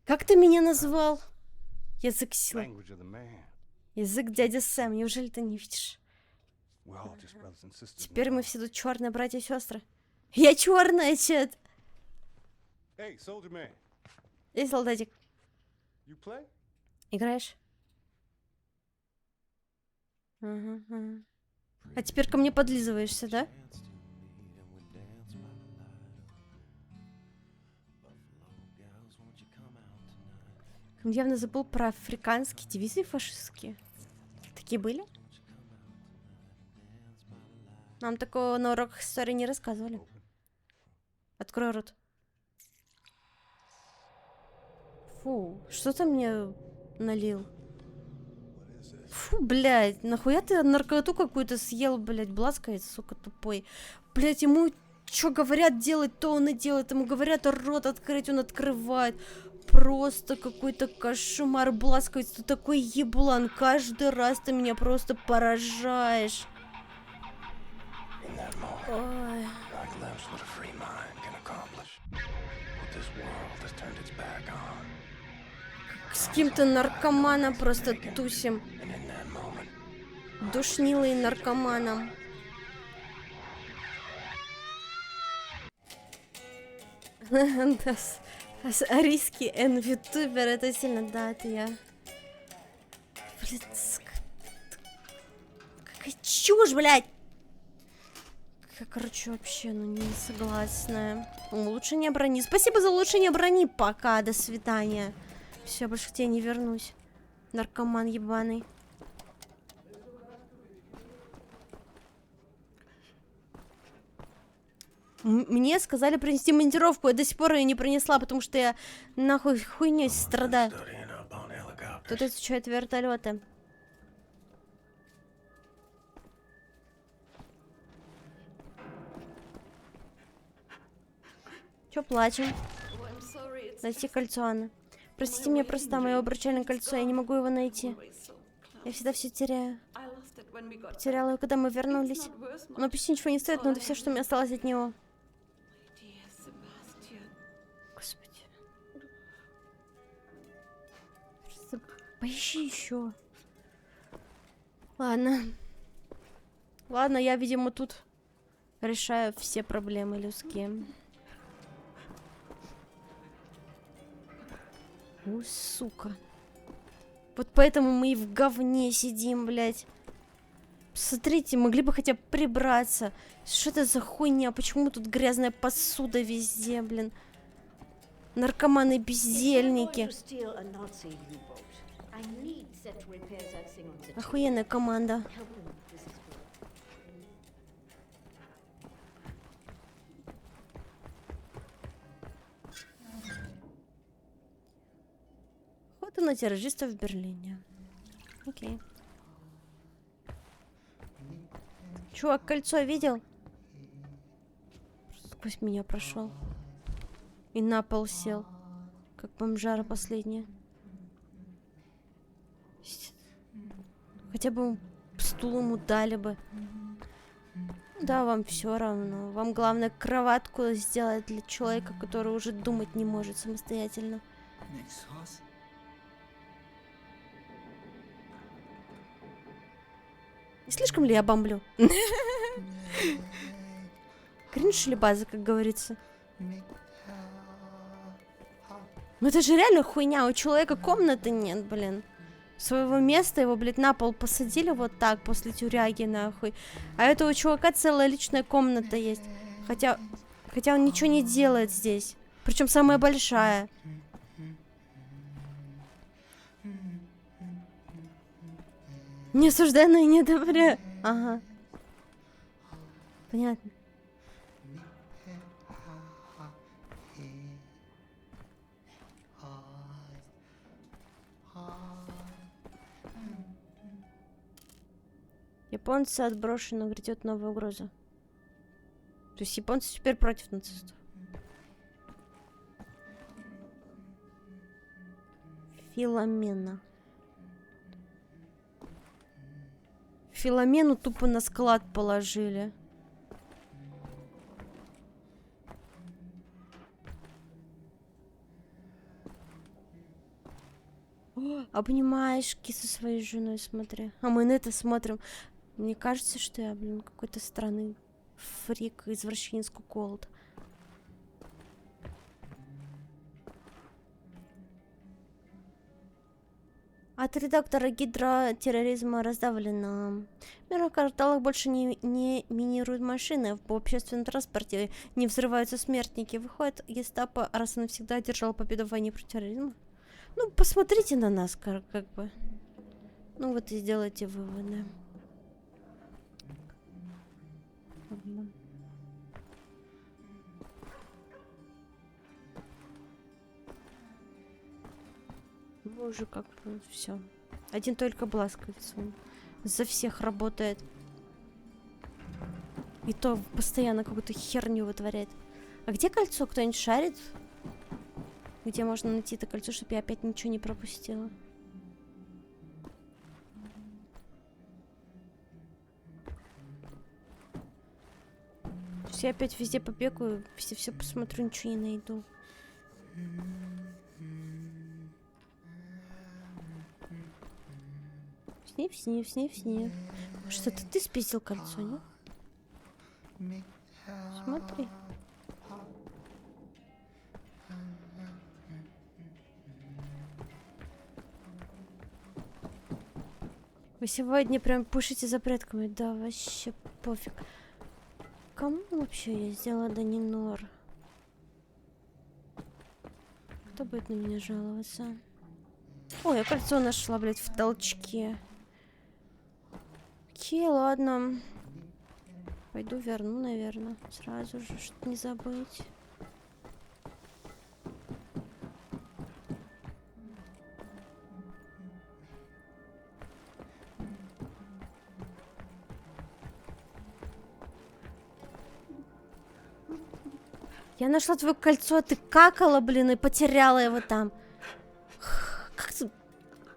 Как ты меня назвал? Язык силы. Язык дяди Сэм, неужели ты не видишь? Теперь мы все тут черные братья и сестры. Я черная, чет. Эй, солдатик. Играешь? Ага. А теперь ко мне подлизываешься, да? Он явно забыл про африканские дивизии фашистские. Такие были? Нам такого на уроках истории не рассказывали. Открой рот. Фу, что ты мне налил? Фу, блядь, нахуя ты наркоту какую-то съел, блядь, бласкает, сука, тупой. Блядь, ему что говорят делать, то он и делает. Ему говорят рот открыть, он открывает. Просто какой-то кошмар, бласкает. Ты такой еблан, каждый раз ты меня просто поражаешь. Ой. С каким-то наркоманом просто тусим. Душнилой наркоманом. Риски эн-ютубер, это сильно, да, это я. Блин, какая чушь, блядь! Я, короче, вообще, не согласна. Улучшение брони. Спасибо за улучшение брони. Пока, до свидания. Все, больше к тебе не вернусь. Наркоман ебаный. Мне сказали принести монтировку. Я до сих пор ее не принесла, потому что я нахуй хуйней страдаю. Тут изучают вертолеты. Чё плачем? Найти кольцо, Анна. Простите меня, просто мое обручальное кольцо. Я не могу его найти. Я всегда все теряю. Потеряла его, когда мы вернулись. Но почти ничего не стоит, но это все, что мне осталось от него. Господи. Просто поищи еще. Ладно. Ладно, я, видимо, тут решаю все проблемы людские. Ой, сука. Вот поэтому мы и в говне сидим, блядь. Посмотрите, могли бы хотя бы прибраться. Что это за хуйня? Почему тут грязная посуда везде, блин? Наркоманы, бездельники. Охуенная команда. Охота на террористов в Берлине. Окей. Чувак, кольцо видел? Сквозь меня прошел. И на пол сел. Как бомжара последняя. Хотя бы стул ему дали бы. Да, вам все равно. Вам главное кроватку сделать для человека, который уже думать не может самостоятельно. Не слишком ли я бомблю? Кринж или база, как говорится. Ну это же реально хуйня. У человека комнаты нет, блин. Своего места его, блядь, на пол посадили вот так после тюряги, нахуй. А этого чувака целая личная комната есть. Хотя он ничего не делает здесь. Причем самая большая. Не осуждаю, но и не одобряю. Ага. Понятно. Японцы отброшены, грядет новая угроза. То есть японцы теперь против нацистов. Филомена. Филомену тупо на склад положили. О, обнимашки со своей женой, смотри. А мы на это смотрим. Мне кажется, что я, блин, какой-то странный фрик, извращенец куколд. От редактора гидротерроризма раздавлено. В мировых кварталах больше не минируют машины, в общественном транспорте не взрываются смертники. Выходит, гестапо раз и навсегда одержала победу в войне против терроризма. Ну, посмотрите на нас, как бы. Ну, вот и сделайте выводы. Ну, уже как бы все. Один только Бласковец за всех работает. И то постоянно какую-то херню вытворяет. А где кольцо? Кто-нибудь шарит? Где можно найти это кольцо, чтобы я опять ничего не пропустила? Я опять везде побегаю, везде все посмотрю, ничего не найду. Снив. Что это ты спиздил кольцо, не? Смотри. Вы сегодня прям пушите за предками, да, вообще пофиг. Кому вообще я сделала Данинор? Кто будет на меня жаловаться? Ой, я кольцо нашла, блядь, в толчке. Окей, ладно. Пойду верну, наверное. Сразу же, чтобы не забыть. Я нашла твое кольцо, а ты какала, блин, и потеряла его там. Как ты...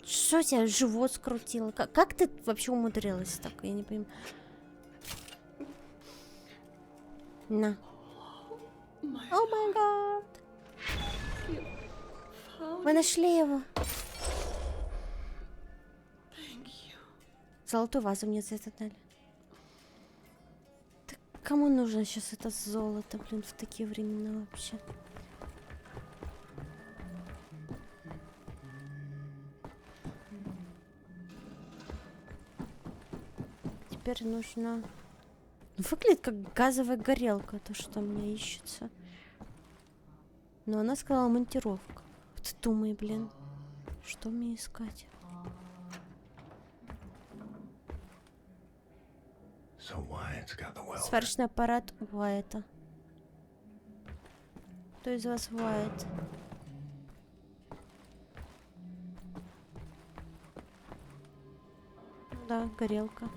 Что у тебя живот скрутило? Как ты вообще умудрилась так? Я не понимаю. На. О май гад. Вы нашли его. Золотую вазу мне за это дали. Так кому нужно сейчас это золото, блин, в такие времена вообще? Теперь нужно... Выглядит как газовая горелка, то, что у меня ищется. Но она сказала монтировка. Вот думай, блин. Что мне искать? Сварочный аппарат Уайта. Кто из вас Уайт? Да, горелка.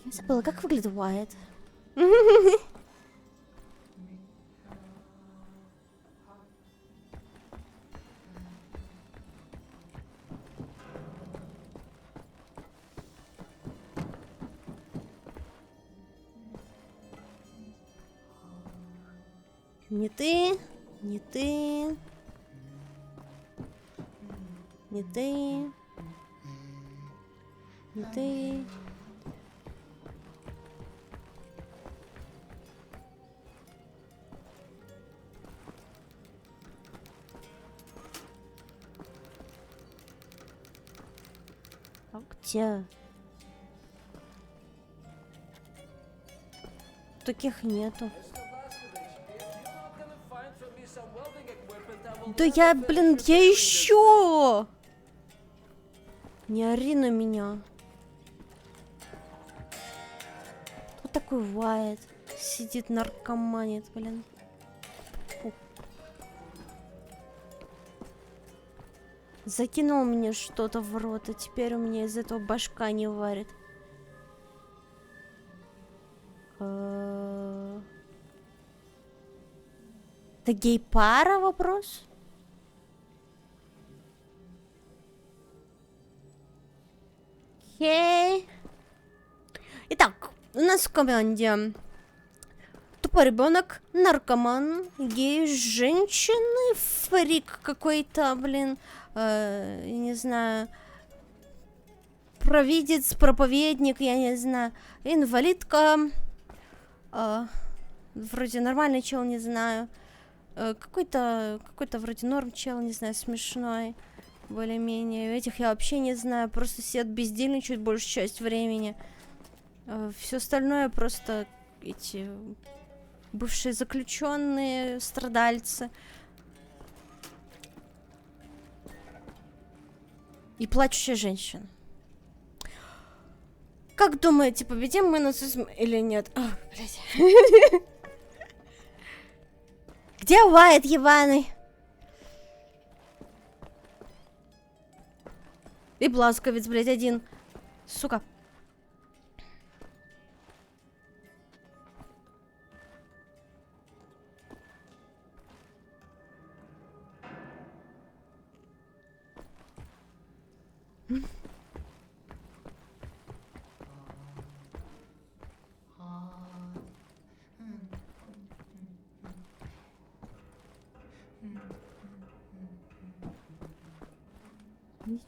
Я забыла, как выглядит Уайт. Не ты, не ты, не ты, не ты. А где? Таких нету. Да я, блин, я ищу! Не ори на меня. Кто такой Уайт? Сидит наркоманит, блин. Фу. Закинул мне что-то в рот, и теперь у меня из этого башка не варит. Это гей-пара вопрос? Окей. Итак, у нас в команде тупой ребенок, наркоман, гей, женщины, фрик какой-то, блин, я не знаю, провидец, проповедник, я не знаю, инвалидка, вроде нормальный чел, не знаю, какой-то вроде норм чел, не знаю, смешной, более-менее. Этих я вообще не знаю, просто сидят бездельничают большую часть времени. Все остальное просто эти бывшие заключенные, страдальцы. И плачущая женщина. Как думаете, победим мы нацизм или нет? О, блядь. Где Уайт ебаный? И Бласковец, блядь, один. Сука.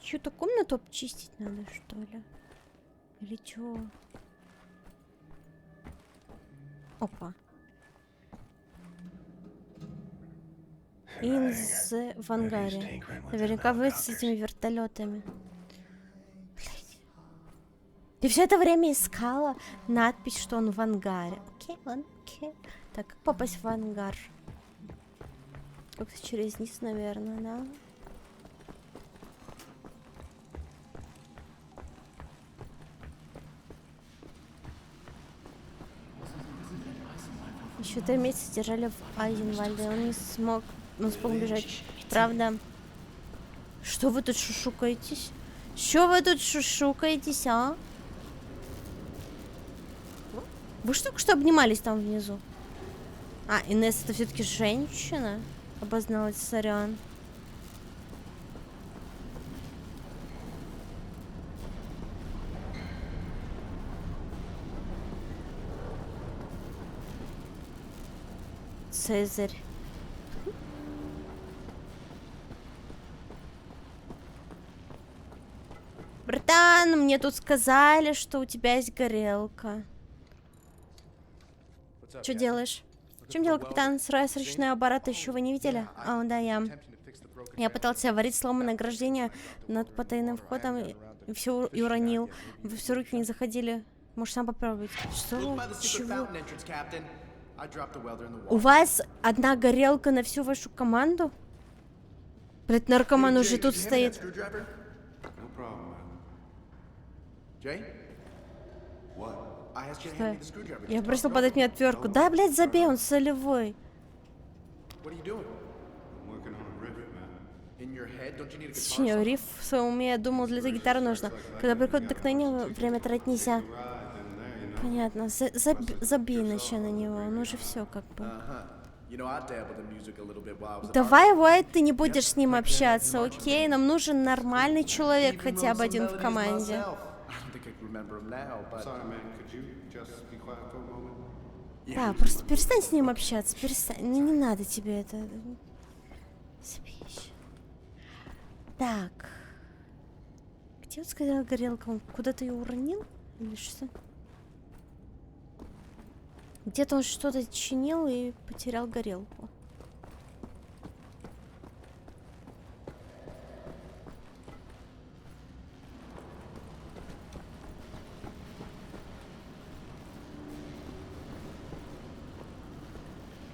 Что-то комнату обчистить надо, что ли? Или чё? Опа. Инз в ангаре. Наверняка вы с этими вертолетами. Блять. Ты все это время искала надпись, что он в ангаре. Окей, ладно, окей. Так, как попасть в ангар? Как-то через низ, наверное, да? Еще 3 месяца держали в Айзенвальде. Он смог убежать. Правда. Что вы тут шушукаетесь? Что вы тут шушукаетесь, а? Вы что только что обнимались там внизу? А, Инесса, это все-таки женщина? Обозналась, сорян. Цезарь. Братан, мне тут сказали, что у тебя есть горелка. Что делаешь? В чем дело, капитан? Срочные аппараты еще вы не видели? А, да, я пытался варить сломанное ограждение над потайным входом и все и уронил. Все руки не заходили. Может, сам попробовать. Что? Look by the secret Чего? fountain entrance, Captain. I dropped the welder in the У water. вас одна горелка на всю вашу команду? Блять, наркоман уже тут стоит. No problem, man. Jay? What? I asked you to hand me the screwdriver. Я просил подать мне отвертку. Да, блядь, забей, он солевой. What are you doing? I'm working on a riff, man. In your head, don't you need a guitar? Сочиняю риф в своем уме, я думал, для этой гитары нужно. Когда приходит вдохновение, время тратить нельзя. Понятно. Забей еще на него, он уже все как бы. You know, I dabbled in music a little bit while I was at Давай, Уайт, ты не будешь с ним общаться, окей? Нам нужен нормальный человек, хотя бы один в команде. I don't think I can remember him now, but... Sorry, man. Could you just be quiet for a moment? Да, просто перестань с ним общаться, перестань. Не надо тебе это. Забей. Так. Где он сказал горелка? Он куда-то ее уронил? Или что? Где-то он что-то чинил и потерял горелку.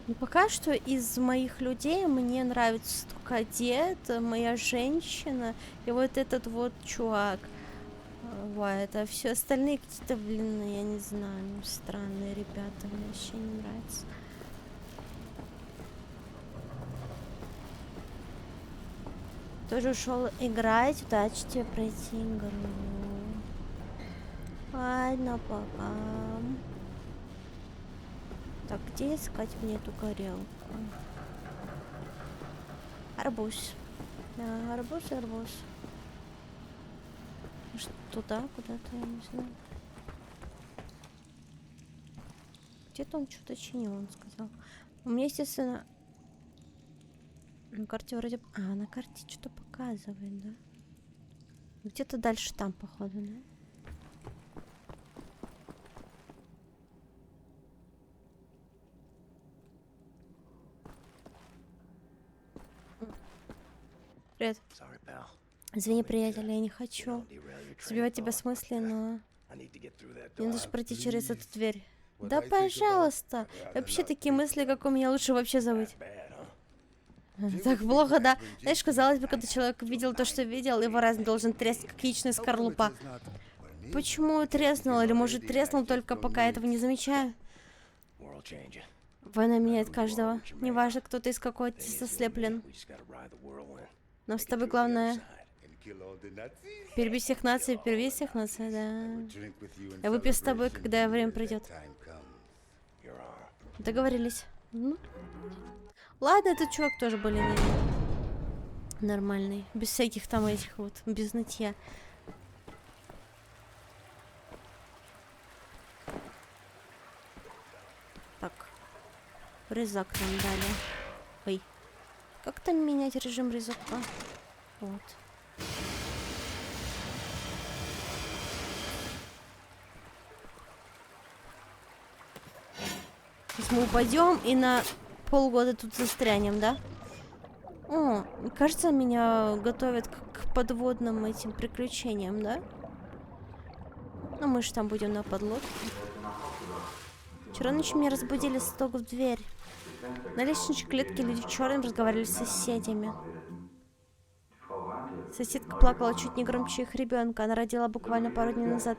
Ну, пока что из моих людей мне нравится только дед, моя женщина и вот этот вот чувак. Это все остальные какие-то, блин, я не знаю, странные ребята, мне вообще не нравится. Тоже ушел играть, удачи тебе пройти игру. Ладно, пока. Так, где искать мне эту горелку? Арбуз. Да, арбуз. Может, туда, куда-то, я не знаю. Где-то он что-то чинил, он сказал. У меня, естественно... На карте вроде... на карте что-то показывает, да? Где-то дальше там, походу, да? Привет. Извини, приятель, я не хочу сбивать тебя с мысли, но... Мне нужно пройти через эту дверь. Да, пожалуйста. Вообще, такие мысли, как у меня, лучше вообще забыть. Так плохо, да? Знаешь, казалось бы, когда человек видел то, что видел, его разум должен треснуть, как яичная скорлупа. Почему треснул? Или, может, треснул только пока этого не замечаю? Война меняет каждого. Неважно, кто ты из какого теста слеплен. Нам с тобой главное... Перебить всех наций, да. Я выпью с тобой, когда время придет. Договорились. Ладно, этот чувак тоже более-менее нормальный. Без всяких там этих вот, без нытья. Так. Резак нам дали. Ой. Как там менять режим резака? Вот. Сейчас мы упадем и на полгода тут застрянем, да? О, кажется, меня готовят к подводным этим приключениям, да? Ну, мы же там будем на подлодке. Вчера ночью меня разбудили, стук в дверь. На лестничной клетке люди в черном разговаривали с соседями. Соседка плакала чуть не громче их ребенка. Она родила буквально пару дней назад.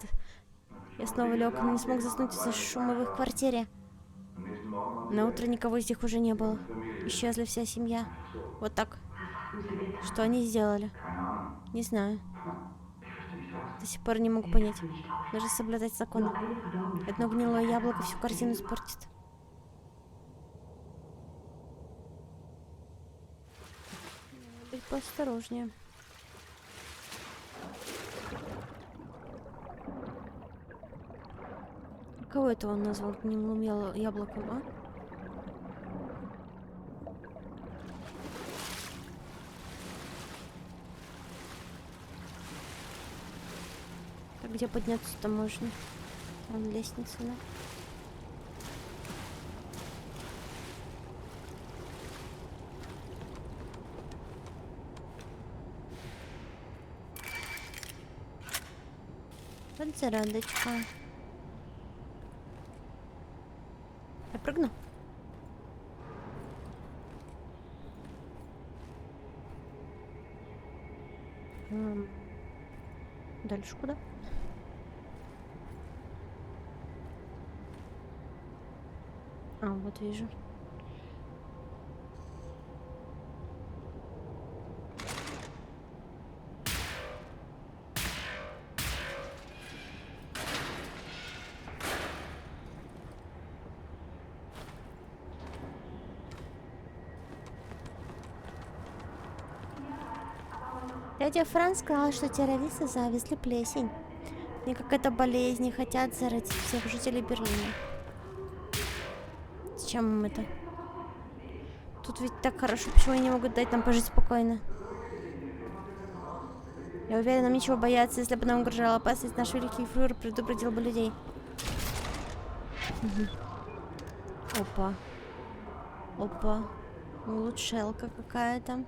Я снова лег, но не смог заснуть из-за шума в их квартире. На утро никого из них уже не было. Исчезла вся семья. Вот так. Что они сделали? Не знаю. До сих пор не могу понять. Нужно соблюдать законы. Одно гнилое яблоко всю картину испортит. Быть поосторожнее. Кого это он назвал гнилым яблоком, а? Так, где подняться-то можно? Вон лестница, да? Вот зарядочка. Прыгну. Дальше куда? А, вот вижу. Дядя Франц сказал, что террористы завезли плесень. Не какая-то болезнь, хотят заразить всех жителей Берлина. Зачем им это? Тут ведь так хорошо, почему они не могут дать нам пожить спокойно? Я уверена, нам нечего бояться, если бы нам угрожала опасность, наш великий фюрер предупредил бы людей. Опа. Опа. Улучшалка какая-то.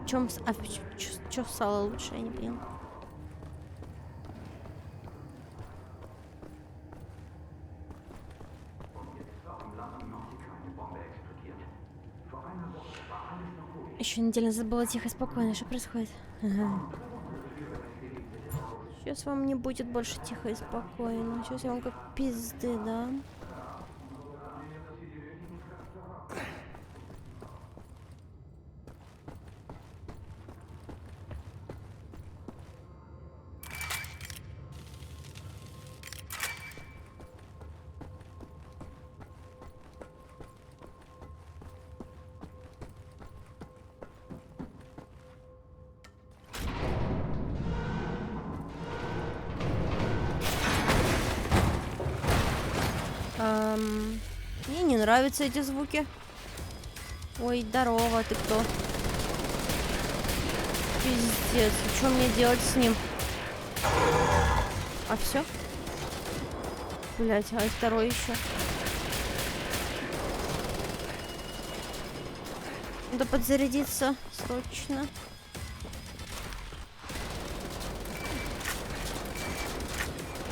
Чем... А чё сало лучше, я не понял. Еще неделю назад было тихо и спокойно. Что происходит? Ага. Сейчас вам не будет больше тихо и спокойно. Сейчас я вам как пизды, да? Мне не нравятся эти звуки. Ой, здорово, ты кто? Пиздец, что мне делать с ним? А все? Блять, а и второй еще. Надо подзарядиться срочно.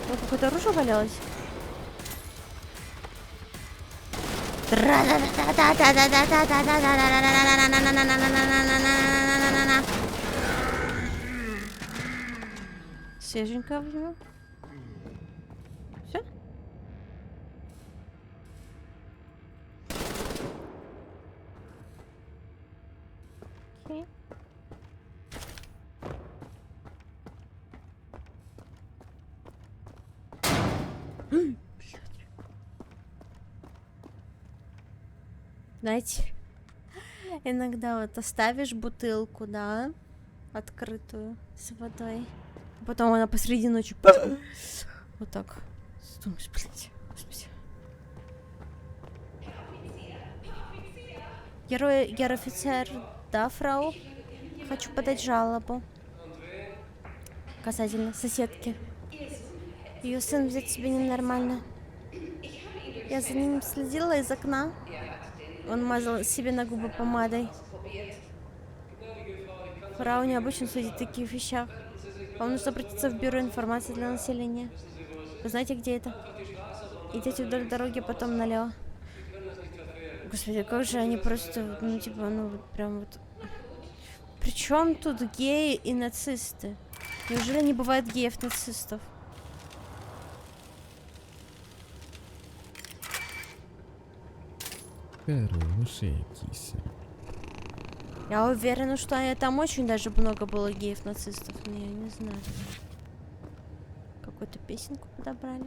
Ой, какое-то оружие валялось. Свеженько возьму. Все? Окей. Знаете, иногда вот оставишь бутылку, да, открытую с водой, потом она посреди ночи вот так. Думаешь, блядь, господи. Гер-офицер, да, фрау? Хочу подать жалобу. Касательно соседки. Ее сын ведет себя ненормально. Я за ним следила из окна. Он мазал себе на губы помадой. Фрау необычно судит в таких вещах. Вам нужно обратиться в бюро информации для населения. Вы знаете, где это? Идите вдоль дороги, потом налево. Господи, как же они просто, ну типа, ну вот прям вот. Причем тут геи и нацисты? Неужели не бывает геев-нацистов? Хорошая киса. Я уверена, что там очень даже много было геев-нацистов, но я не знаю. Какую-то песенку подобрали.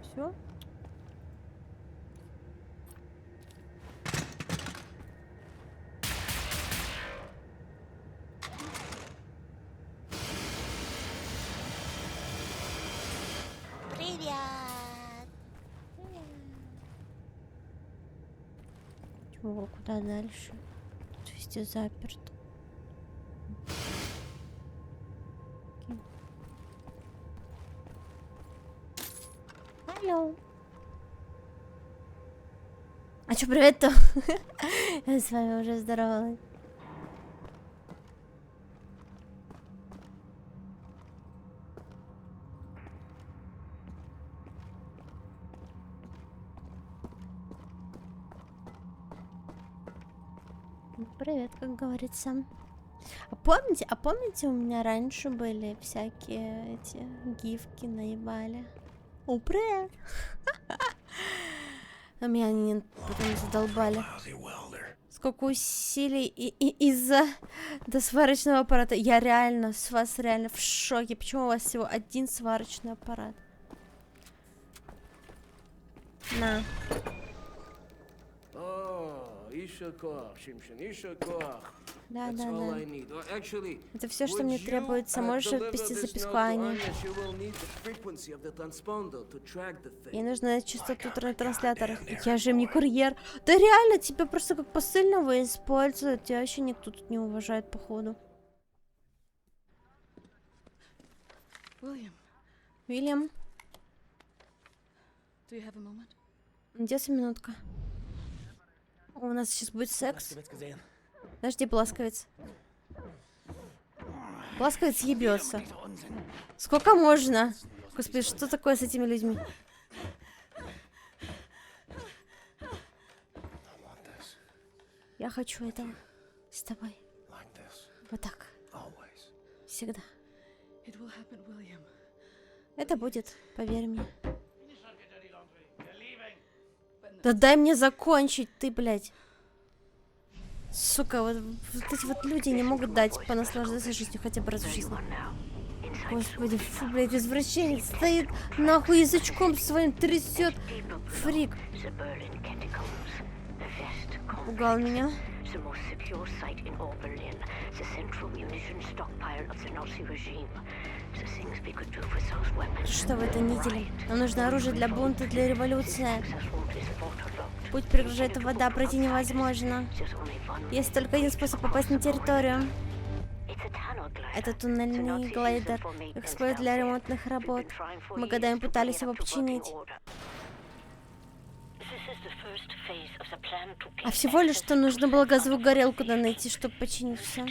Все? Чего, куда дальше? Тут везде заперто. Алло. А чё, привет-то? Я с вами уже здоровалась. Ну, привет, как говорится. А помните, у меня раньше были всякие эти гифки наебали? О, привет! А меня они потом задолбали. Сколько усилий из-за сварочного аппарата. Я реально с вас реально в шоке. Почему у вас всего один сварочный аппарат? На. Да, да, да. Это все, что мне требуется. Можешь отвести записку Ане. Ей нужна частоту транслятора. Я же им не курьер. Да реально, тебя просто как посыльного используют. Тебя вообще никто тут не уважает, походу. Уильям. Где минутка? О, у нас сейчас будет секс. Подожди, Бласковец. Бласковец ебется. Сколько можно? Господи, что такое с этими людьми? Я хочу этого с тобой. Вот так. Всегда. Это будет, поверь мне. Да дай мне закончить, ты, блядь. Сука, вот эти вот люди не могут дать понаслаждаться жизнью хотя бы раз в жизни. Господи, фу, блядь, извращенец стоит, нахуй язычком своим трясет. Фрик. Пугал меня. Что в этой неделе? Нам нужно оружие для бунта, для революции. Путь преграждает вода, пройти невозможно. Есть только один способ попасть на территорию. Это туннельный глайдер. Эксплойт для ремонтных работ. Мы годами пытались его починить. А всего лишь что нужно было газовую горелку найти, чтобы починить все.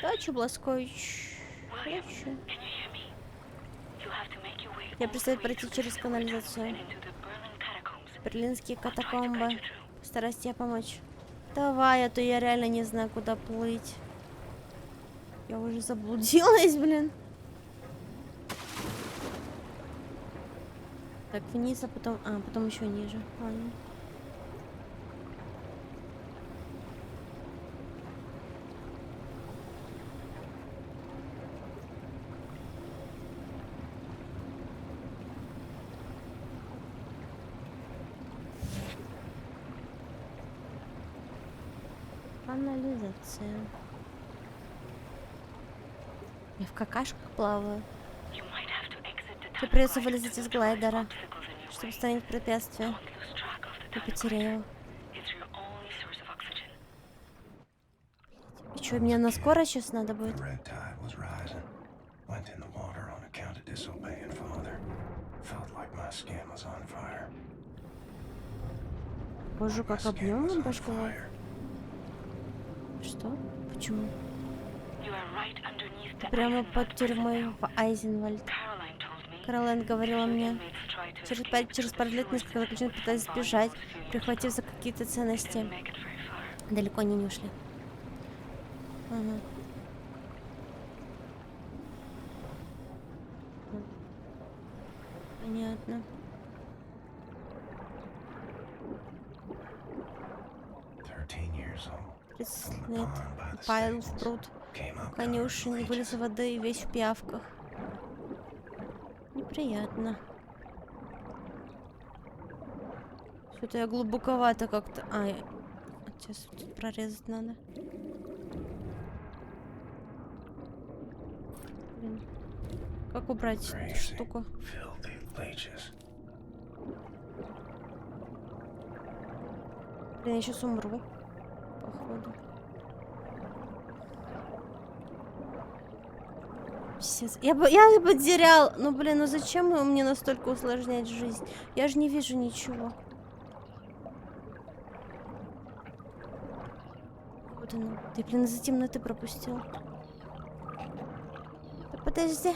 Да, чё, Бласкович? Хорошо. Я предстоит пройти через канализацию. Берлинские катакомбы. Постараюсь тебе помочь. Давай, а то я реально не знаю, куда плыть. Я уже заблудилась, блин. Так, вниз, а потом... А, потом еще ниже. Ладно. Канализация. Я в какашках плаваю. Тебе придется вылезать из глайдера, чтобы устранить препятствие. Я потеряю. И что, мне на скорость сейчас надо будет? Боже, как объемно башково. Что? Почему? Ты прямо под тюрьмой в Айзенвальд. Каролайн говорила мне. Через пару лет несколько заключен пытались сбежать, прихватив за какие-то ценности. Далеко они не ушли. Ага. Понятно. Нет, Пайл в пруд. Конюши не вылез из воды, весь в пиявках. Неприятно. Что-то я глубоковато как-то... А, сейчас тут прорезать надо. Блин. Как убрать эту штуку? Блин, я сейчас умру. Походу. Пиздец. Я бы потерял. Ну, блин, ну зачем мне настолько усложнять жизнь? Я же не вижу ничего. Вот оно. Ты, блин, из-за темноты пропустил. подожди.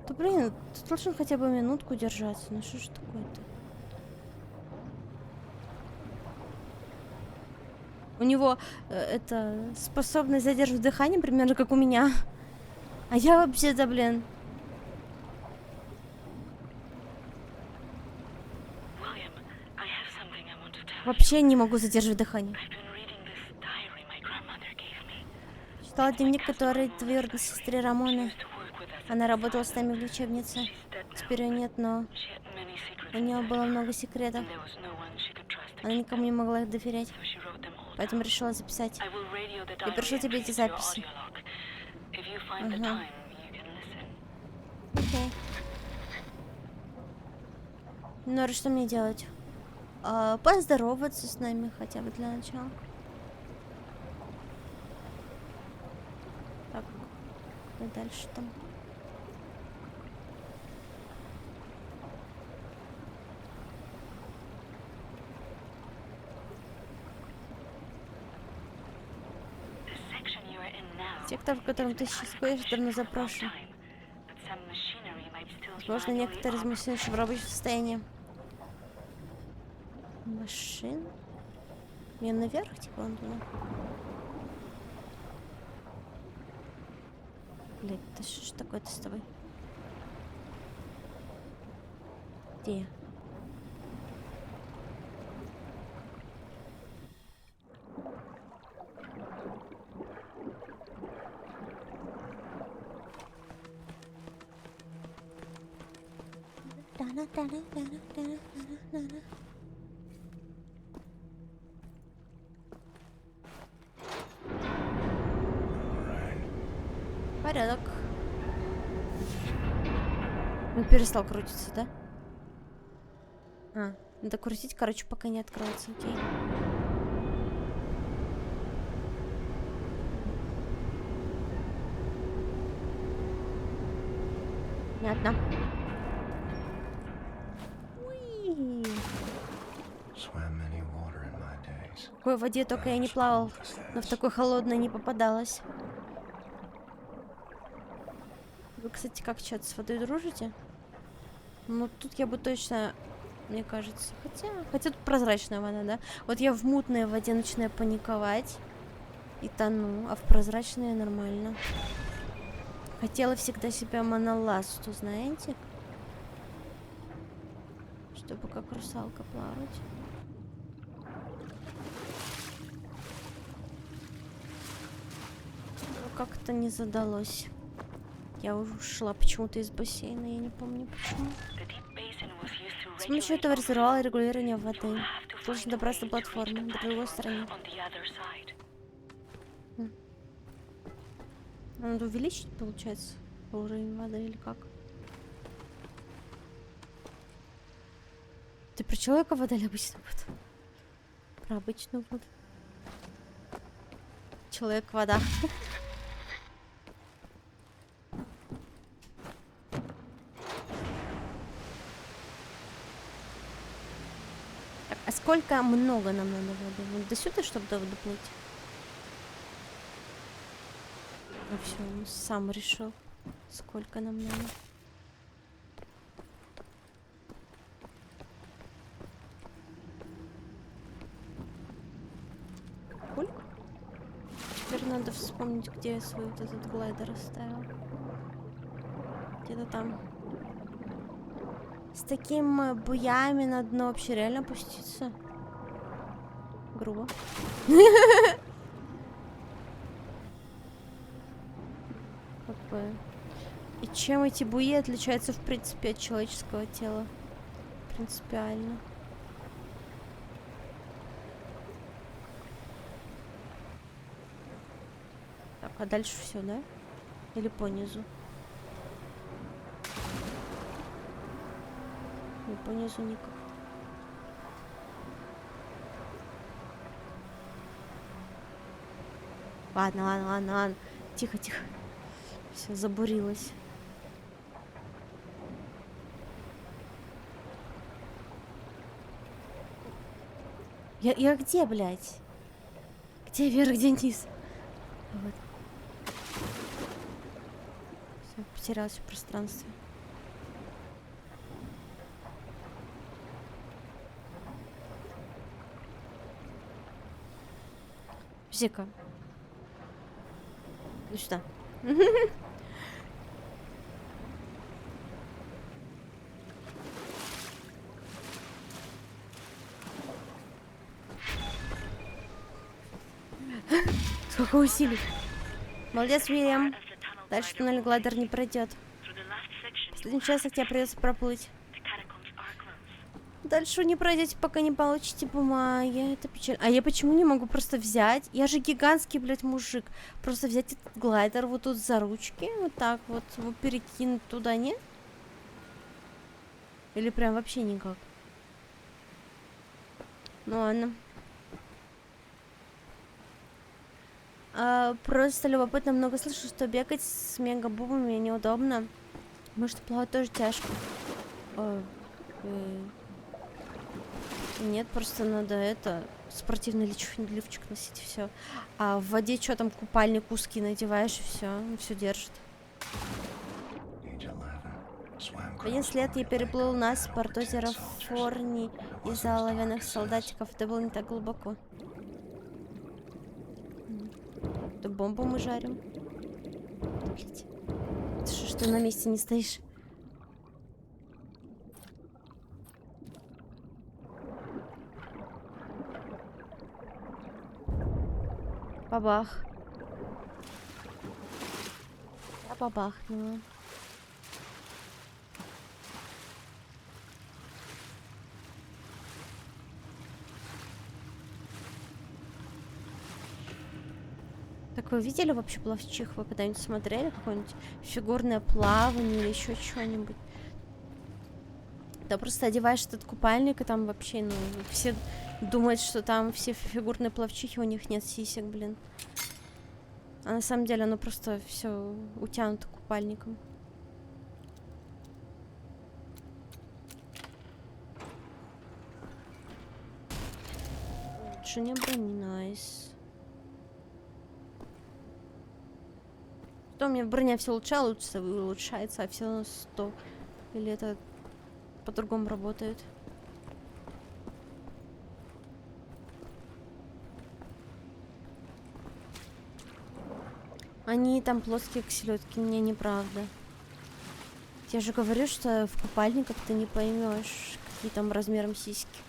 Да блин, ты должен хотя бы минутку держаться. Ну что ж такое-то? У него это способность задерживать дыхание, примерно как у меня. А я вообще-то, блин. William, I have something I want to tell you. Вообще не могу задерживать дыхание. I've been reading this diary my grandmother gave me. Читала дневник, который двоюродной сестре Рамоны. Used to work with us. Она работала с нами в лечебнице. She's dead now. Теперь ее нет, но She had many secrets у нее inside было her, много секретов. and there was no one she could trust to Она keep никому them. не могла их доверять. So she wrote them all Поэтому down. решила записать. I will radio the Я пришлю diary тебе эти entries to your записи. audio log. If you find the Ага. time, you can listen. Окей. Ну, а что мне делать? Поздороваться с нами хотя бы для начала. Так, и дальше там. The section you are in now Сектор, в котором ты сейчас ходишь, давно запрошен. time, but some machinery might still be Возможно, manually некоторые из operated. машин еще в рабочем состоянии. Машин? Мне наверх, типа, он туда. Блин, да что ж такое-то с тобой? Где я? Порядок. Он перестал крутиться, да? Надо крутить, короче, пока не откроется, окей. Понятно. Уи. Swam many water in my days. В такой воде только я не плавал, но в такой холодной не попадалась. Вы, кстати, как чат с водой дружите? Ну, тут я бы точно, мне кажется, хотя тут прозрачная вода, да? Вот я в мутной воде начинаю паниковать и тону, а в прозрачной нормально. Хотела всегда себя моноласту, знаете? Чтобы как русалка плавать. Но как-то не задалось. Я ушла почему-то из бассейна, я не помню почему. The deep basin was used to С помощью regulate этого overflow. резервуара регулирования воды. You'll have to Должен find a добраться way до to reach платформы, the на другой platform стороне. on the other side. Надо увеличить, получается, уровень воды или как? Ты про человека вода или обычную воду? Про обычную воду. Человек-вода. Так, а сколько много нам надо воды? Вот до сюда, чтобы доплыть? Ну все, он сам решил, сколько нам надо. Кульк? Теперь надо вспомнить, где я свой вот этот глайдер оставил. Где-то там. С такими буями на дно вообще реально опуститься. Грубо. Как бы. И чем эти буи отличаются, в принципе, от человеческого тела? Принципиально. Так, а дальше все, да? Или по низу? Не по низу никак. Ладно. Тихо. Все, забурилась. Я где, блядь? Где вверх, где низ? Вот. Всё, потерялась в пространстве. Зика. Иди сюда. Сколько усилий. Молодец, Вильям. As the tunnel Дальше glider туннель гладер не пройдет. through the last section, В следующем часе тебе придется проплыть. the catacombs are closed. Дальше вы не пройдете, пока не получите бумаги. Это печально. А я почему не могу просто взять? Я же гигантский, блядь, мужик. Просто взять этот глайдер вот тут за ручки, вот так вот, его перекинуть туда, не? Или прям вообще никак? Ну ладно. Просто любопытно, много слышу, что бегать с мегабубами неудобно. Может, плавать тоже тяжко. Нет, просто надо спортивный лифчик носить, все. А в воде что там, купальник узкий надеваешь, и все держит. В 11 лет я переплыл порт озера Форни из-за оловянных солдатиков. Это было не так глубоко. Это бомбу мы жарим. Блять. Что ты на месте не стоишь? Бабах. Я бабахнула. Так вы видели вообще пловчих? Вы когда-нибудь смотрели какое-нибудь фигурное плавание или еще что-нибудь? Да просто одеваешь этот купальник, и там вообще, ну, все думают, что там все фигурные пловчихи, у них нет сисек, блин. А на самом деле оно просто все утянуто купальником. Улучшение брони, найс. Что у меня броня все улучшается, а все на 100. Или это по-другому работает? Они там плоские, как селедки, мне неправда. Я же говорю, что в купальниках ты не поймешь, какие там размером сиськи.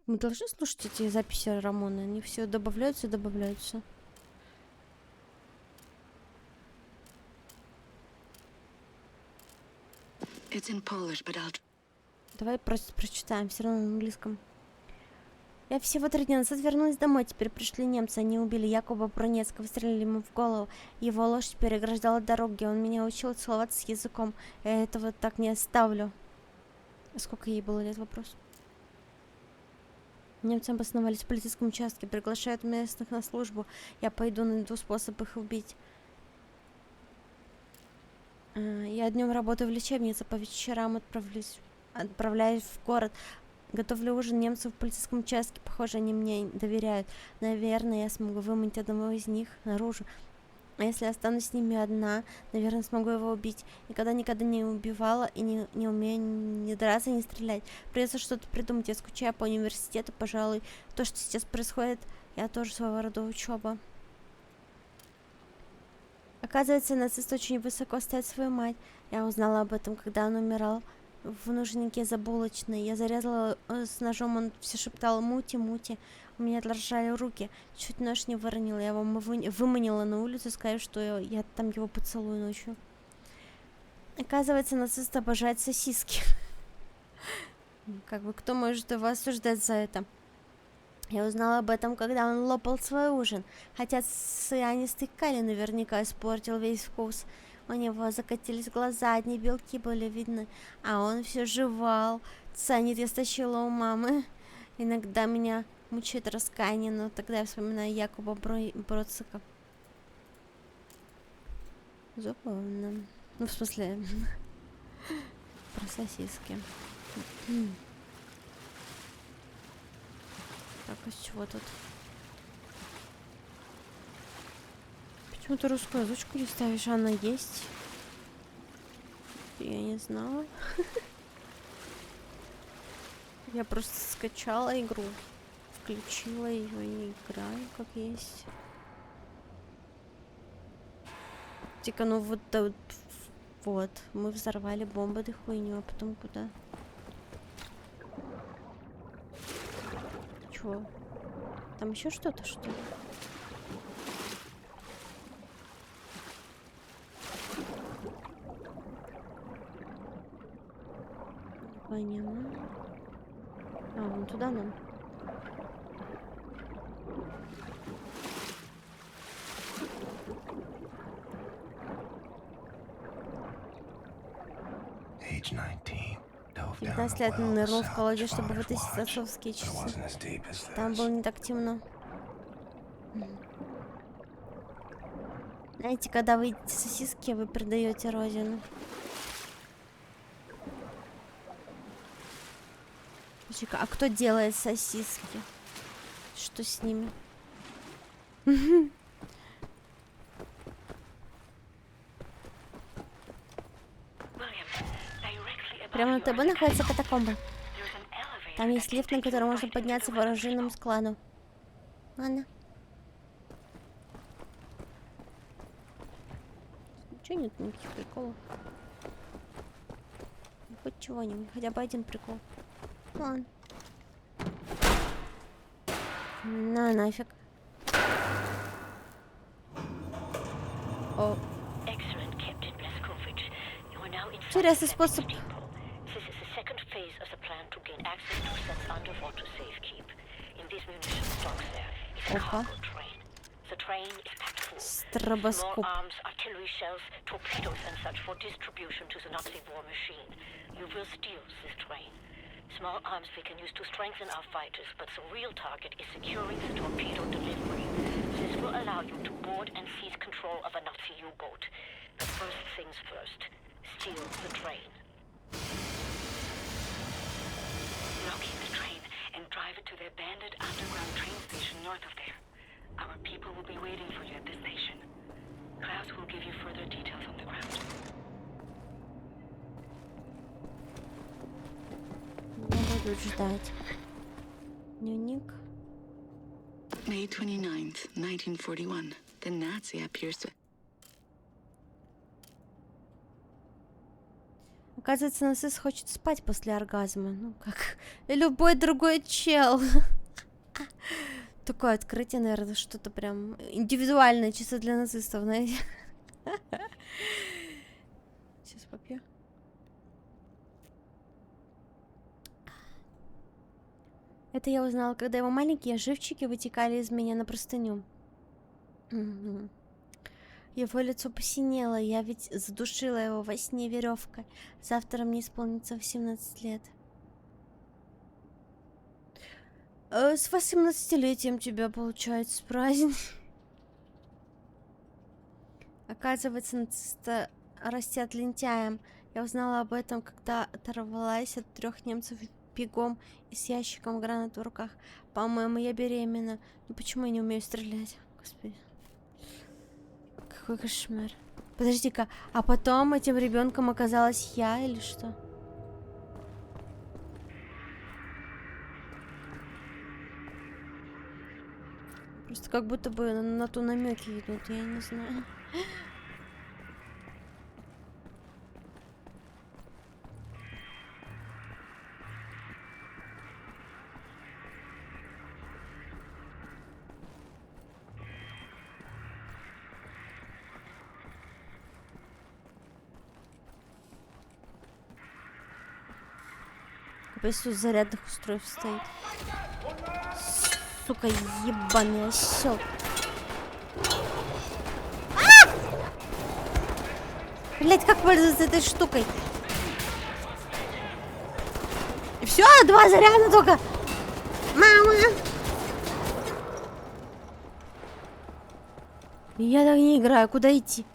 Мы должны слушать эти записи Рамона, они все добавляются и добавляются. It's in Polish, but I'll... Давай просто прочитаем, все равно на английском. Я всего 3 дня назад вернулась домой, теперь пришли немцы, они убили Якуба Бронецкого, выстрелили ему в голову, его лошадь переграждала дороги, он меня учил целоваться с языком, я этого так не оставлю. А сколько ей было лет, вопрос? Немцы обосновались в полицейском участке, приглашают местных на службу, я пойду найду способ их убить. Я днем работаю в лечебнице, по вечерам отправляюсь в город. Готовлю ужин немцев в полицейском участке. Похоже, они мне доверяют. Наверное, я смогу выманить одного из них наружу. А если останусь с ними одна, наверное, смогу его убить. Никогда не убивала и не умею ни драться, ни стрелять. Придется что-то придумать. Я скучаю по университету, пожалуй. То, что сейчас происходит, я тоже своего рода учеба. Оказывается, нацист очень высоко ставит свою мать. Я узнала об этом, когда он умирал в нужнике за булочной. Я зарезала с ножом, он все шептал «Мути, мути». У меня дрожали руки. Чуть нож не выронила. Я его выманила на улицу, сказав, что я там его поцелую ночью. Оказывается, нацист обожает сосиски. Как бы кто может его осуждать за это? Я узнала об этом, когда он лопал свой ужин. Хотя цианистый калий наверняка испортил весь вкус. У него закатились глаза, одни белки были видны, а он все жевал. Цианид я стащила у мамы. Иногда меня мучает раскаяние, но тогда я вспоминаю Якуба Броцика. Забавно. Ну, в смысле, про сосиски. Так, а с чего тут? Почему ты русскую озвучку не ставишь? Она есть. Я не знала. Я просто скачала игру, включила ее и играю как есть. Тика, ну вот, да, вот, мы взорвали бомбы да хуйню, а потом куда? Чего? Там еще что-то, что ли? Понимаю. А, вон туда нам. Age 19, dove down 19 a лет well нырнул в south колодец, чтобы Father's вытащить watch, отцовские but it часы. wasn't as deep as Там this. было не так темно. Знаете, когда вы едите сосиски, вы продаете родину. А кто делает сосиски? Что с ними? Прямо на ТБ находится катакомба. Там есть лифт, на который можно подняться в оружейном складу. Ладно. Ничего нет, никаких приколов. Хоть чего-нибудь, хотя бы один прикол. Ладно. На нафиг. О. Интересный способ. Опа. Стробоскоп. Small arms we can use to strengthen our fighters, but the real target is securing the torpedo delivery. This will allow you to board and seize control of a Nazi U-boat. But first things first, steal the train. Locate the train and drive it to the abandoned underground train station north of there. Our people will be waiting for you at the station. Klaus will give you further details on the ground. Буду ждать. Дневник. May 29th, 1941. The Nazi appears to... Оказывается, нацист хочет спать после оргазма. Ну, как и любой другой чел. Такое открытие, наверное, что-то прям индивидуальное, чисто для нацистов, знаете. Сейчас попью. Это я узнала, когда его маленькие живчики вытекали из меня на простыню. Его лицо посинело, я ведь задушила его во сне веревкой. Завтра мне исполнится 18 лет. С 18-летием тебя, получается, праздник. Оказывается, нацисты растят лентяем. Я узнала об этом, когда оторвалась от 3 немцев бегом и с ящиком гранат в руках. По-моему, я беременна. Ну почему я не умею стрелять? Господи. Какой кошмар. Подожди-ка, а потом этим ребенком оказалась я или что? Просто как будто бы на ту намеки идут, я не знаю. Капец, тут зарядных устройств стоит. Сука, ебаный осел. Блять, как пользоваться этой штукой? И все, 2 заряда только. Мама. Я так не играю, куда идти?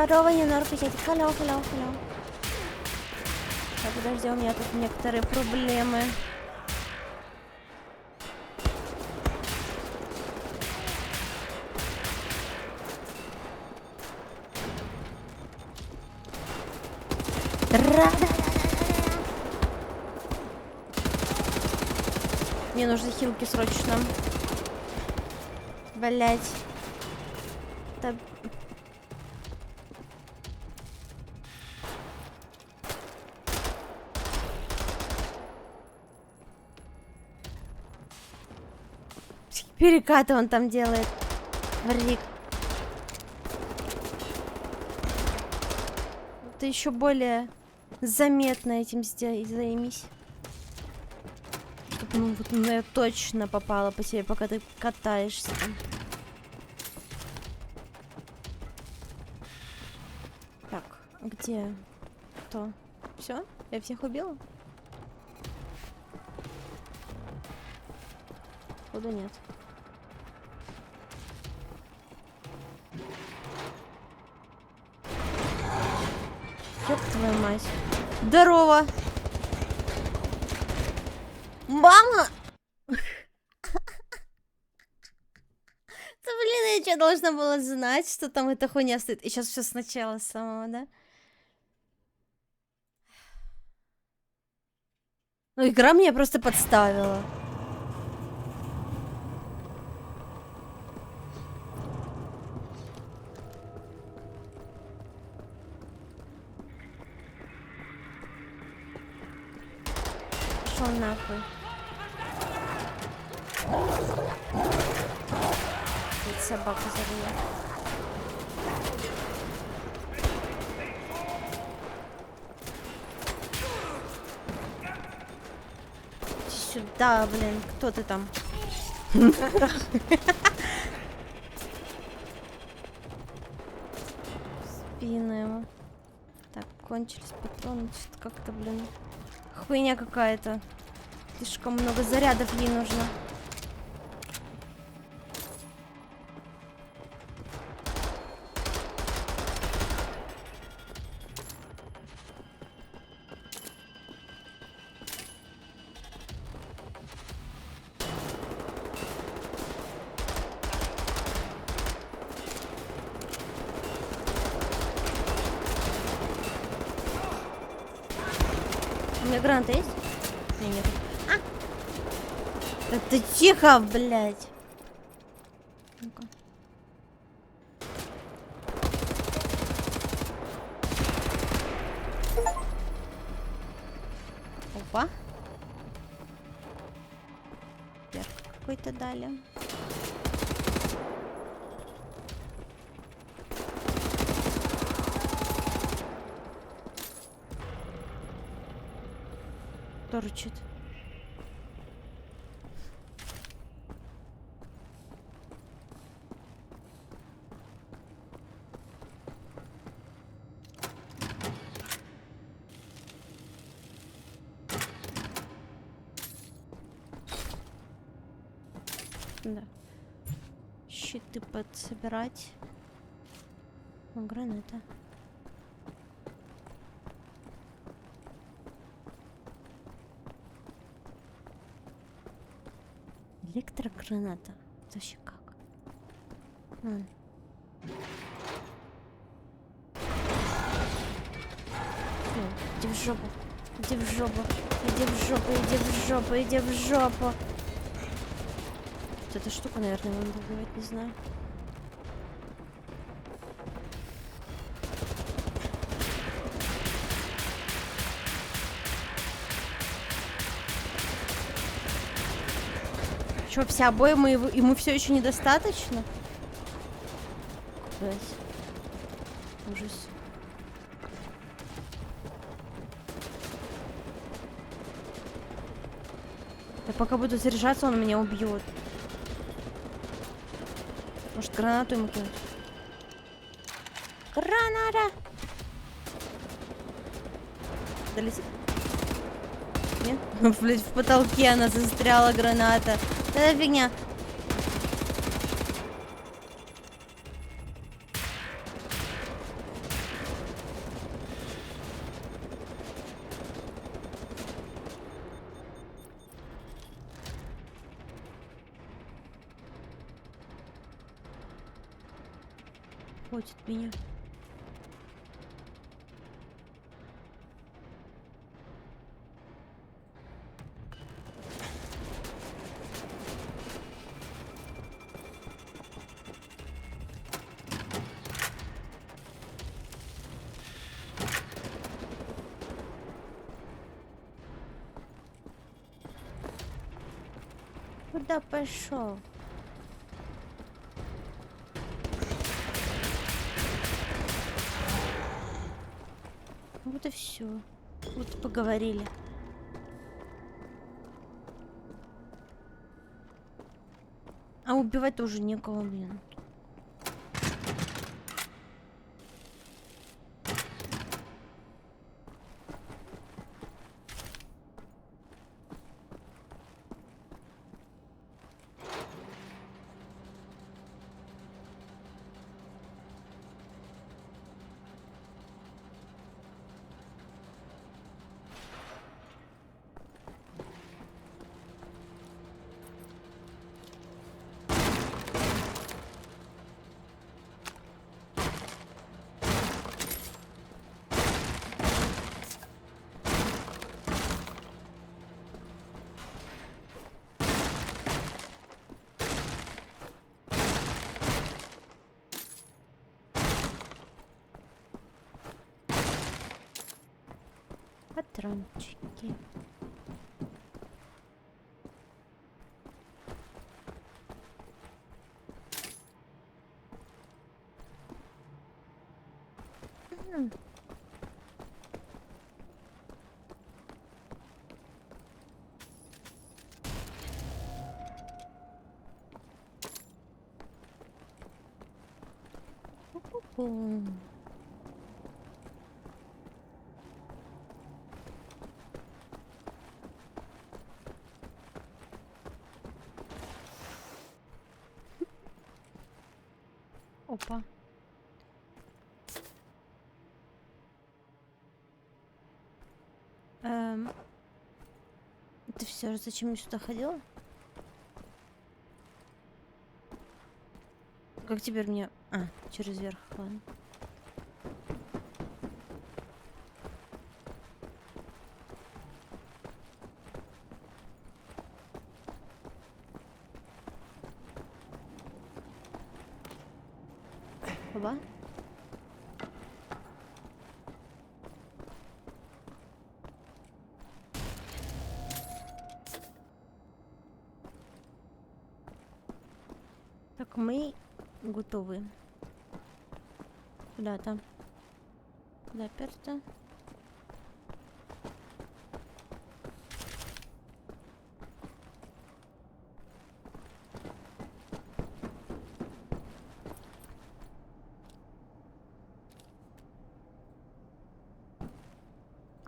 Здорово, не наркотик. Халяу. Так, подожди, у меня тут некоторые проблемы. Мне нужны хилки срочно. Блять. Да. Перекаты он там делает. Варик. Ты еще более заметно этим займись. Чтобы вот, я точно попала по тебе, пока ты катаешься. Так, где? Кто? Все? Я всех убила? Походу нет. Ёб твою мать. Здорово! Мама! Да блин, я что, должна была знать, что там эта хуйня стоит? И сейчас все сначала самого, да? Ну, игра меня просто подставила. Пошел нахуй. Ведь собаку завела. Иди сюда, блин. Кто ты там? Спину ему. Так, кончились патроны. Что-то как-то, блин. Хуйня какая-то. Слишком много зарядов ей нужно. У меня граната есть? Нет. А! Да ты тихо, блядь. Ну-ка. Опа. Перк какой-то дали. Торчит. Да. Щиты подсобирать. О, граната. Электрограната. Это вообще как? Иди в жопу. Иди в жопу. Иди в жопу. Иди в жопу. Иди в жопу. Вот эта штука, наверное, надо убивать, не знаю. Что, все обои ему все еще недостаточно? Блять. Ужас. Я пока буду заряжаться, он меня убьет. Может, гранату ему кинуть? Граната! Долетит? Нет? Блять, в потолке она застряла, граната. Это фигня. Хватит меня. Куда пошел? Вот и все. Вот и поговорили. А убивать тоже некого, блин. Патрончики. Ку-ку-ку. Опа. Это все, зачем я сюда ходила? Как теперь мне... А, через верх, ладно. Оба. Так, мы готовы. Куда там? Заперто.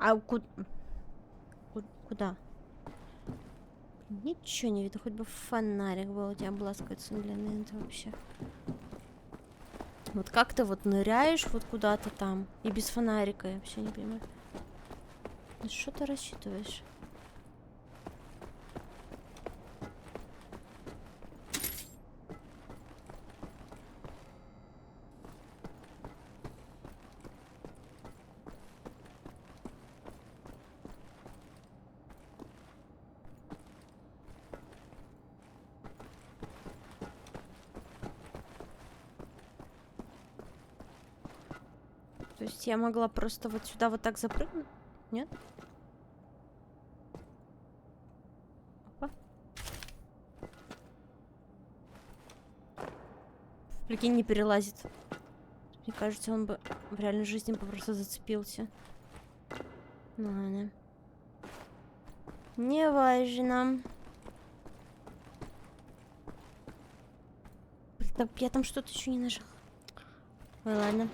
А куда? Ничего не видно, хоть бы фонарик был, у тебя бласкается, блин, это вообще. Вот как ты вот ныряешь вот куда-то там и без фонарика, я вообще не понимаю. На что ты рассчитываешь? То есть я могла просто вот сюда вот так запрыгнуть? Нет? Опа. Прикинь, не перелазит. Мне кажется, он бы в реальной жизни бы просто зацепился. Ну ладно. Не важно. Я там что-то еще не нажал. Ой, ладно.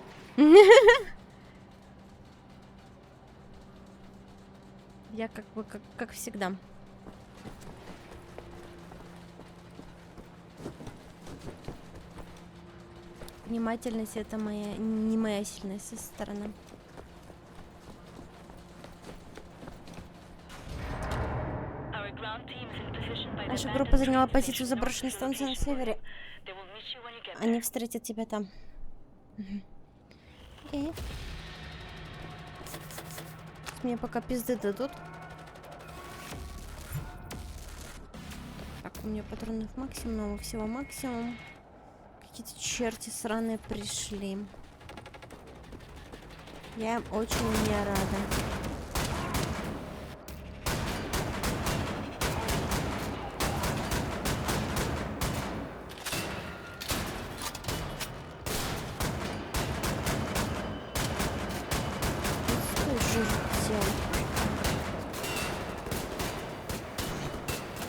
Я как бы как всегда. Внимательность — это не моя сильная сторона. Наша группа заняла позицию заброшенной станции на севере. Они встретят тебя там. И... Мне пока пизды дадут. Так, у меня патронов максимум, всего максимум. Какие-то черти сраные пришли. Я им очень не рада.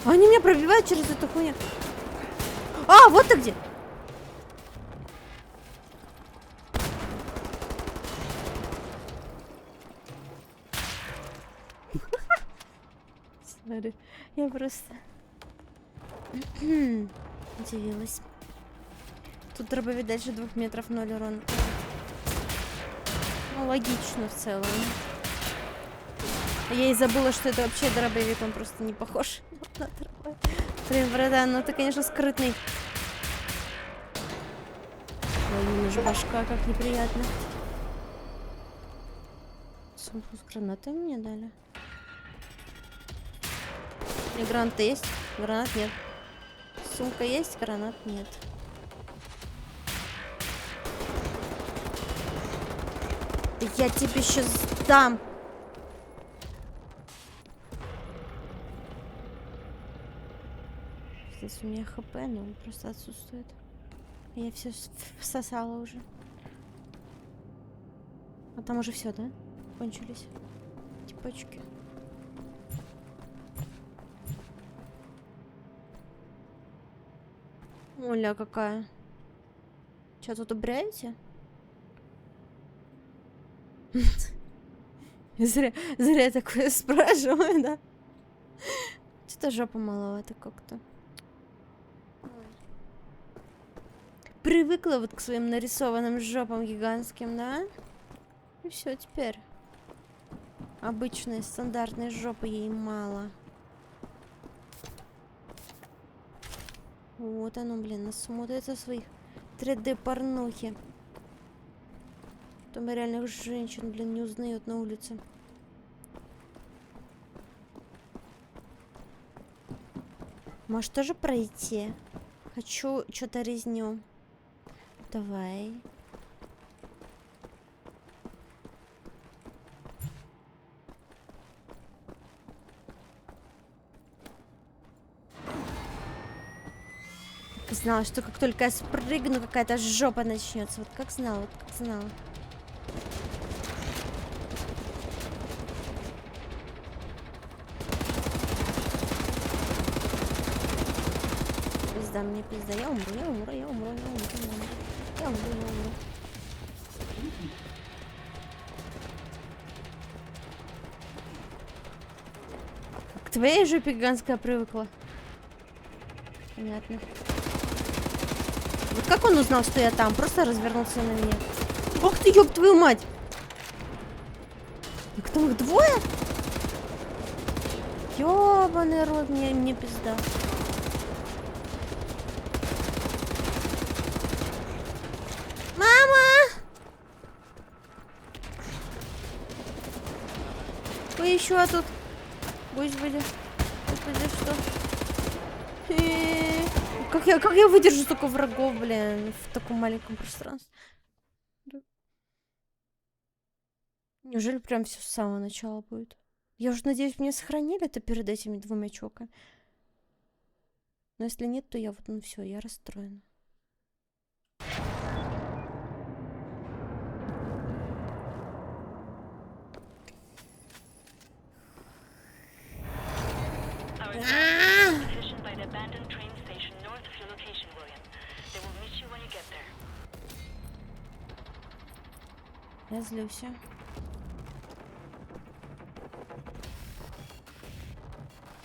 Они меня пробивают через эту хуйню. А, вот ты где! Смотри, я просто удивилась. Тут дробовик дальше 2 метров 0 урона. Ну, логично в целом. Я и забыла, что это вообще дробовик, он просто не похож на дробовик. Блин, братан, ну ты, конечно, скрытный. Ой, уж башка, как неприятно. Сумку с гранатой мне дали. И гранаты есть? Гранат нет. Сумка есть, гранат нет. Я тебе сейчас дам. Здесь у меня хп, но он просто отсутствует. Я все всосала уже. А там уже все, да? Кончились. Типочки. Оля какая. Че тут убираете? Зря я такое спрашиваю, да? Что-то жопа маловато как-то. Привыкла вот к своим нарисованным жопам гигантским, да? И все, теперь. Обычные стандартные жопы ей мало. Вот оно, блин, насмотрится своих 3D порнухи. Потом реальных женщин, блин, не узнает на улице. Может тоже пройти? Хочу что-то резню. Давай. Знала, что как только я спрыгну, какая-то жопа начнется. Вот как знала, вот как знала. Пизда, мне пизда. Я умру, я умру, я умру, я умру, я умру. Я умру, я умру. К твоей жопе гигантская привыкла. Понятно. Вот как он узнал, что я там? Просто развернулся на меня. Ох ты, ёб твою мать! Так там их двое? Ёбаный рот, мне пизда. Мама! Вы еще тут? Господи. Господи, что? Как я выдержу столько врагов, блин, в таком маленьком пространстве? Неужели прям все с самого начала будет? Я уже надеюсь, мне сохранили это перед этими 2 чоками. Но если нет, то я вот, ну все, я расстроена. Я злюсь.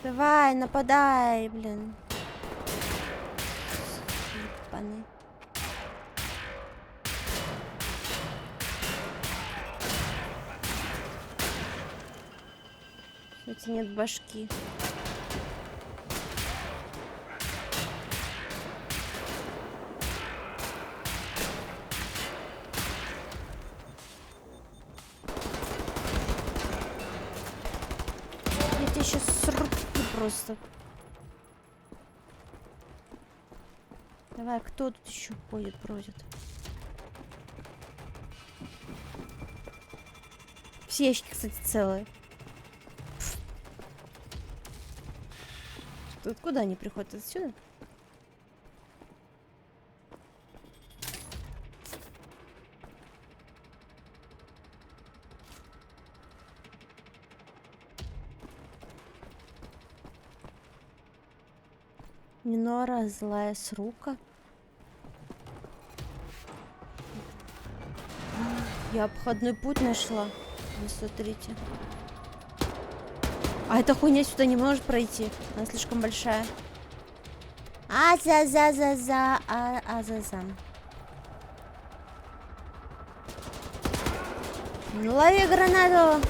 Давай, нападай, блин. Ебаный. Кстати, нет башки. сейчас сру просто. Давай, кто тут еще ходит, бродит? Все ящики, кстати, целые. Откуда они приходят? Отсюда? Минора, злая срука. Я обходной путь нашла. Ну, смотрите. А эта хуйня сюда не может пройти. Она слишком большая. А-за-за-за-за. А-за-за. Ну, лови гранату.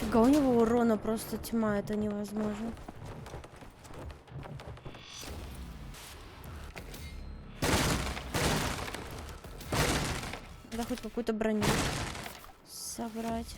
Фига, у него урона просто тьма. Это невозможно. Надо хоть какую-то броню собрать.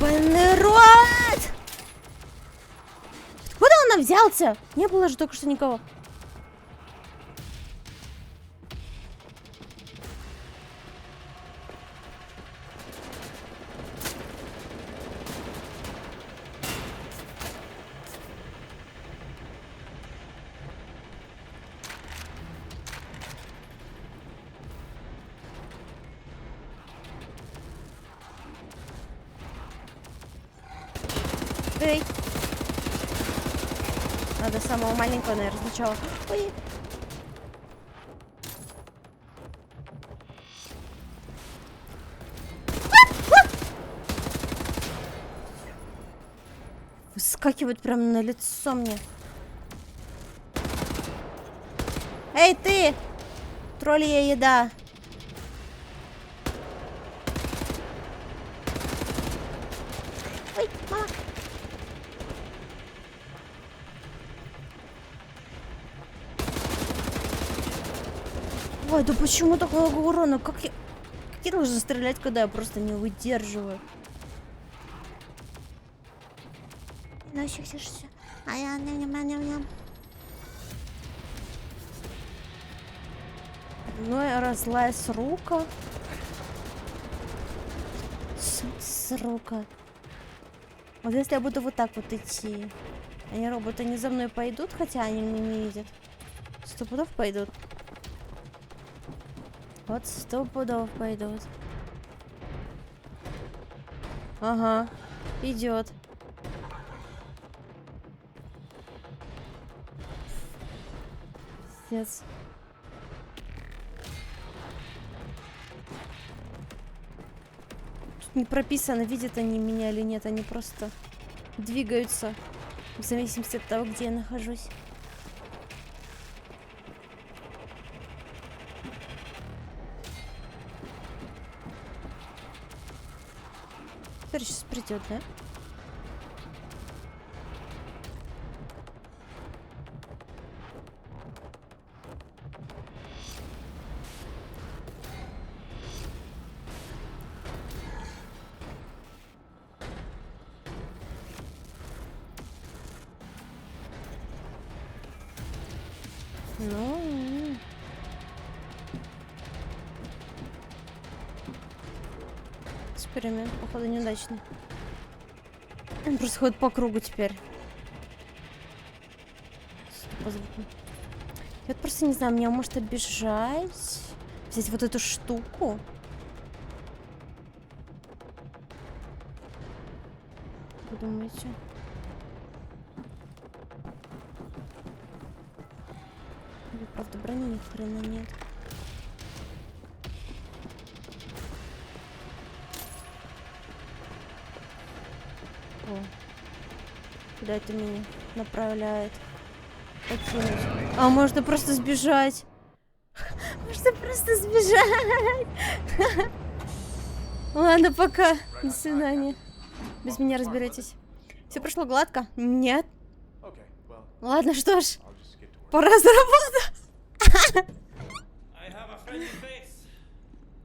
Ебаный рот! Откуда он взялся? Не было же только что никого. Эй. Надо самого маленького, наверное, сначала. Ой. Выскакивает прямо на лицо мне. Эй, ты! Троллья еда. Ой, мама. Ой, да почему так много урона? Как я должна стрелять, когда я просто не выдерживаю? Ну, все. А я ну, разлая с рука. С рука. Вот если я буду вот так вот идти, они роботы не за мной пойдут, хотя они меня не видят. 100 пудов пойдут. Вот 100 пудов пойдут. Ага, идет. Пиздец. Тут не прописано, видят они меня или нет, они просто двигаются в зависимости от того, где я нахожусь. Теперь сейчас придет, да? Ну, эксперимент, походу, неудачный. Он просто ходит по кругу теперь. По звуку. Я вот просто не знаю, мне может обижать. Взять вот эту штуку. Как вы думаете? Правда, брони ни хрена нет. О. Куда это меня направляет? Покинуть. А можно просто сбежать. Можно просто сбежать. Ладно, пока. До свидания. Без меня разбирайтесь. Все прошло гладко? Нет. Okay, well, Ладно, что ж. I'll just get to work. Пора за работу.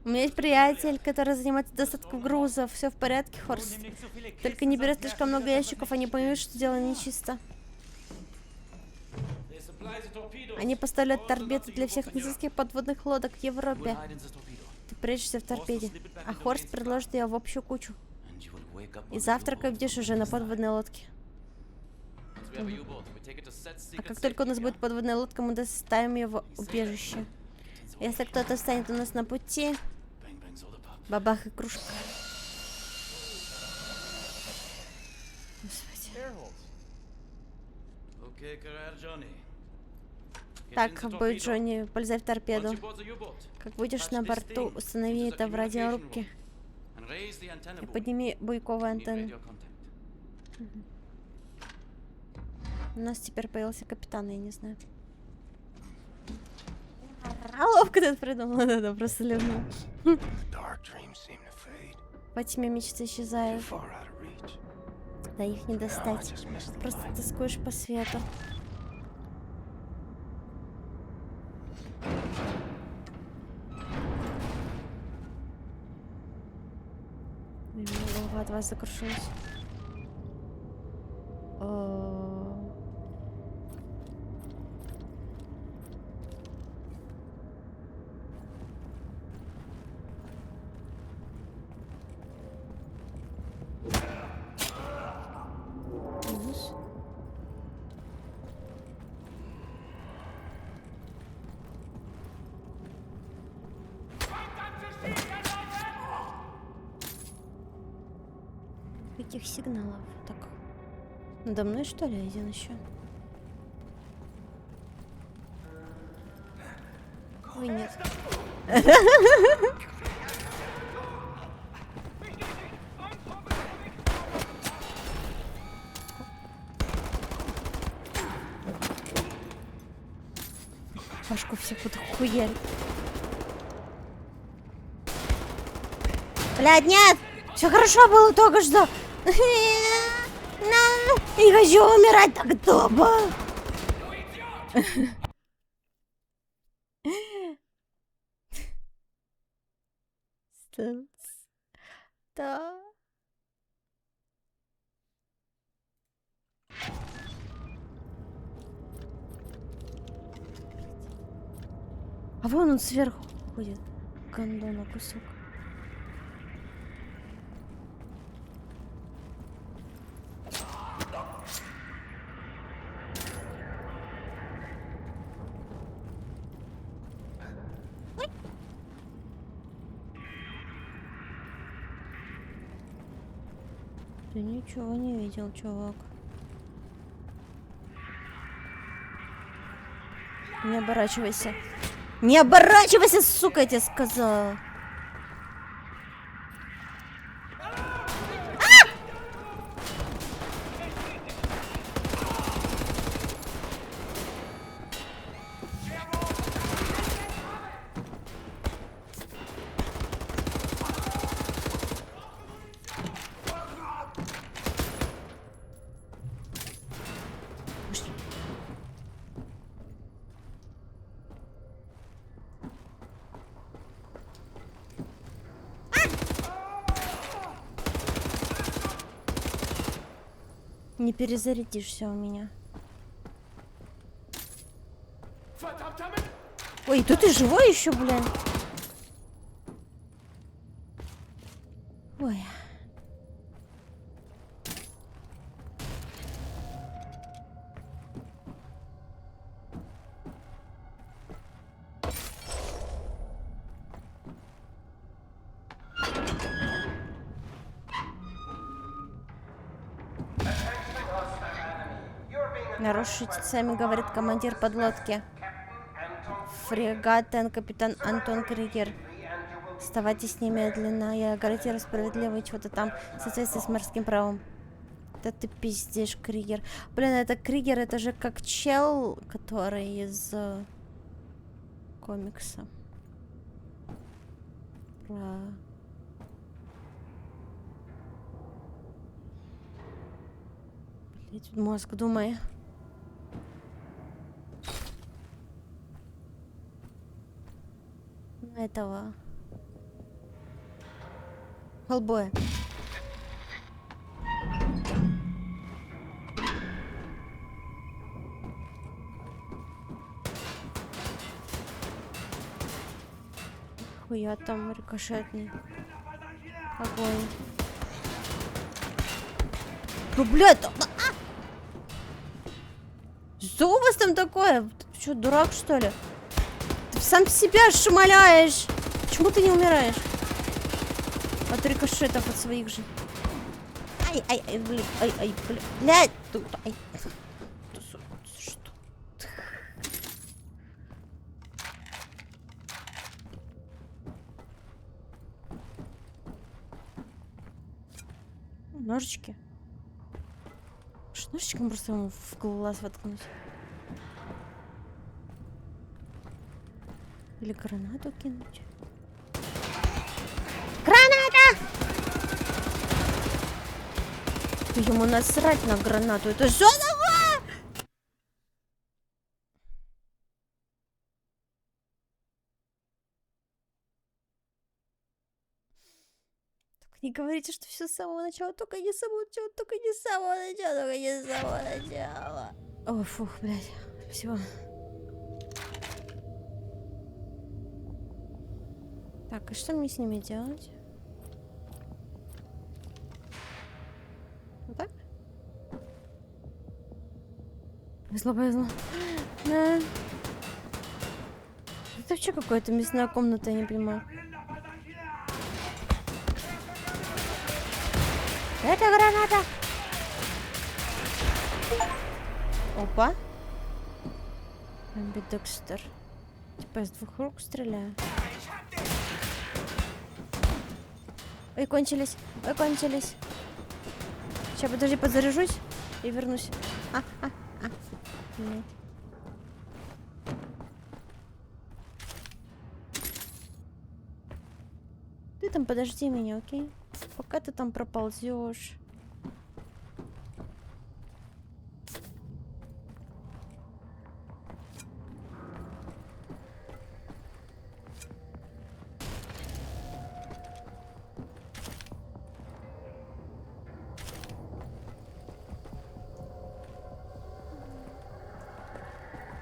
У меня есть приятель, который занимается доставкой грузов. Все в порядке, Хорст. Только не бери слишком много ящиков, они поймут, что дело нечисто. Они поставляют торпеды для всех нацистских подводных лодок в Европе. Ты прячешься в торпеде, а Хорст предложит ее в общую кучу. И завтра будешь уже на подводной лодке. А как только у нас будет подводная лодка, мы доставим ее в убежище. Если кто-то встанет у нас на пути, бабах и кружка. Господи. Так, бой Джонни, полезай в торпеду. Как будешь на борту, установи это в радиорубке. И подними буйковые антенны. У нас теперь появился капитан, я не знаю. А ловко ты это придумал, да, просто ливнул. Dark dreams seem to fade. Во тьме мечты исчезают, Far out of reach. да их не Now I достать. just miss the Просто light. тоскуешь по свету. Ой, у меня голова от вас закружилась. О. Минус. Каких сигналов? Так. Надо мной, что ли, один еще? Ой, нет. Башку всех вот хуярит. Блядь, нет! Все хорошо было только что. Не хочу умирать так дома. Да. А вон он сверху ходит. Гондона кусок. Ты ничего не видел, чувак. Не оборачивайся. Не оборачивайся, сука, я тебе сказала. Не перезарядишься у меня. Ой, тут ты живой еще, блин. Ой. Нарушителями, говорит командир подлодки. Фрегат капитан Антон Кригер. Оставайтесь немедленно. Я гарантирую справедливое что-то там в соответствии с морским правом. Да ты пиздишь, Кригер. Блин, это Кригер, это же как чел, который из комикса. Про... Блять, мозг, думай. Этого. Хеллбоя. Хуя там рикошетный огонь. Ну, блядь, что у вас там такое? Ты что, дурак, что ли? Ты сам себя шмаляешь. Почему ты не умираешь? От рикошетов, от своих же. Ай, блин, ай, блин. Блядь, тут, ай. Что? Ножички. Может, ножичком просто ему в глаз воткнуть? Или гранату кинуть? Граната! Ему насрать на гранату. Это что такое? Только не говорите, что все с самого начала. Только не с самого начала. Только не с самого начала. Только не с самого начала. О, фух, блядь. Спасибо. Так, и что мне с ними делать? Вот так? Повезло. Да. Это вообще какая-то мясная комната, я не понимаю. Это граната! Опа. Амбидекстер. Типа из двух рук стреляю. Ой, кончились. Сейчас, подожди, подзаряжусь и вернусь. Блядь. Ты там подожди меня, окей? Пока ты там проползешь.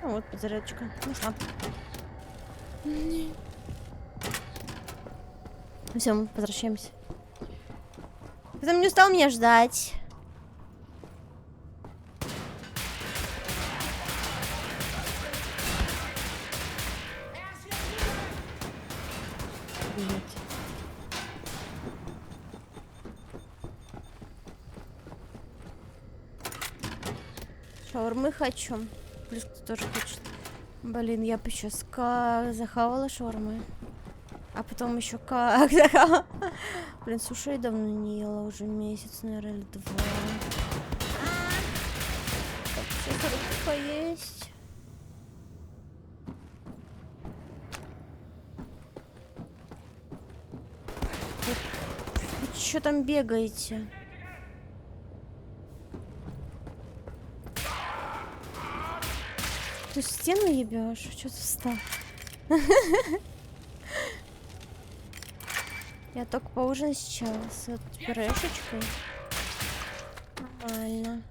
Ну вот, подзарядочка. Нашла. Все, мы возвращаемся. Ты там не устал меня ждать? Шаурмы хочу. Плюс кто тоже хочет. Блин, я бы сейчас захавала шаурмы. А потом еще как захавала. Блин, суши я давно не ела. Уже месяц, наверное, или 2. Так, сейчас надо поесть. Вы что там бегаете? Ты стену ебешь? Что ты встал? Я только поужинаю сейчас. Вот пюрешечкой. Нормально.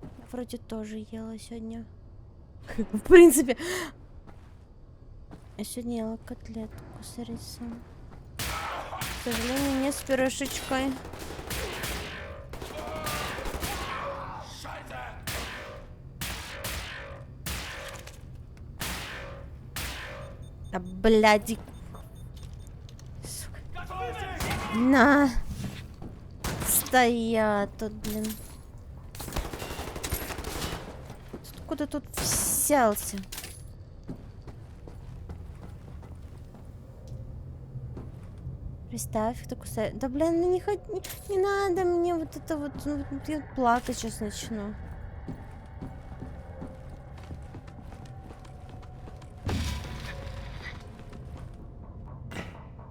Я вроде тоже ела сегодня. В принципе. Я сегодня ела котлетку с рисом. К сожалению, не с пюрешечкой. Да, бляди. Сука. На. Стоят тут, блин. откуда тут взялся? Представь, кто кусает. Да блин, ну не надо мне вот это вот, ну, вот я плакать сейчас начну.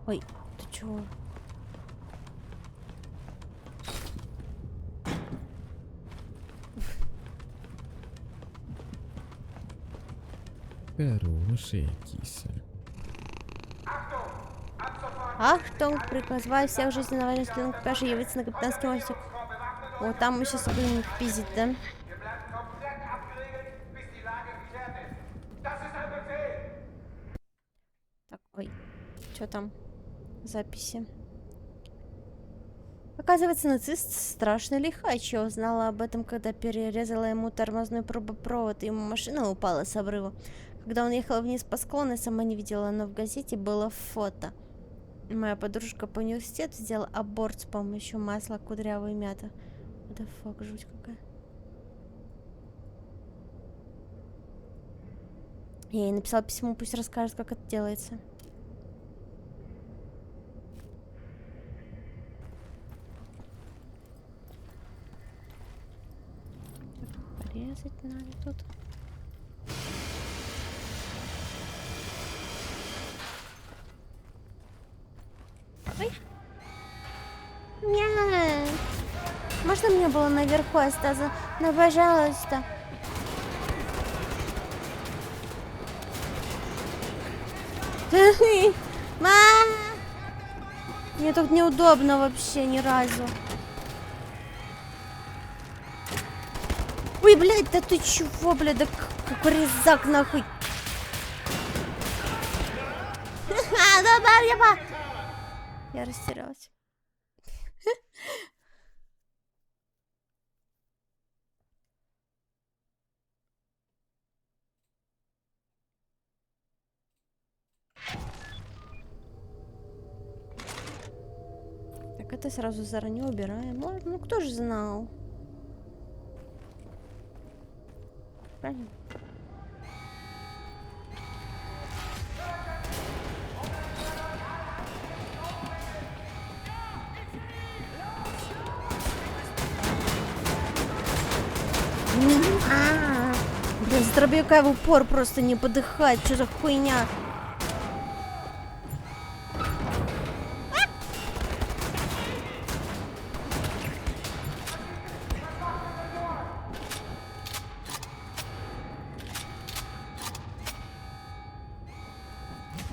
Ой, ты чего? Хороший кися. Ахтунг, призываю всех жизненно важных членов экипажа явиться на капитанский мостик. О, там мы сейчас будем их пиздить, да? Так, ой, что там? Записи. Оказывается, нацист страшный лихач. Я узнала об этом, когда перерезала ему тормозной провод, и ему машина упала с обрыва. Когда он ехал вниз по склону, я сама не видела, но в газете было фото. Моя подружка по университету сделала аборт с помощью масла кудрявой мяты. What the fuck, жуть какая. Я ей написала письмо, пусть расскажет, как это делается. Так, порезать надо тут. Ой. Нет. Можно мне было наверху остаться? Ну, пожалуйста. Мам! Мне тут неудобно вообще ни разу. Ой, блядь, да ты чего, блядь, да какой резак нахуй. Я растерялась. Так, это сразу заранее убираем. Ладно, ну кто же знал? Правильно? Блин, с дробовика в упор просто не подыхать. Что за хуйня?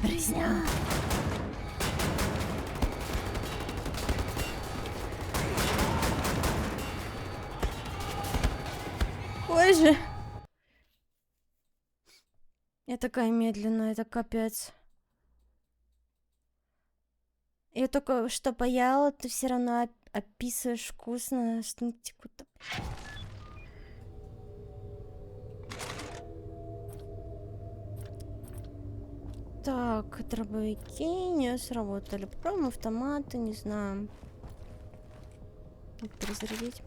Резня. Ой же. Я такая медленная, это капец. Я только что поела, ты все равно описываешь вкусно, что текут. Так, дробовики не сработали. Попробуем автоматы, не знаю. Надо перезарядить.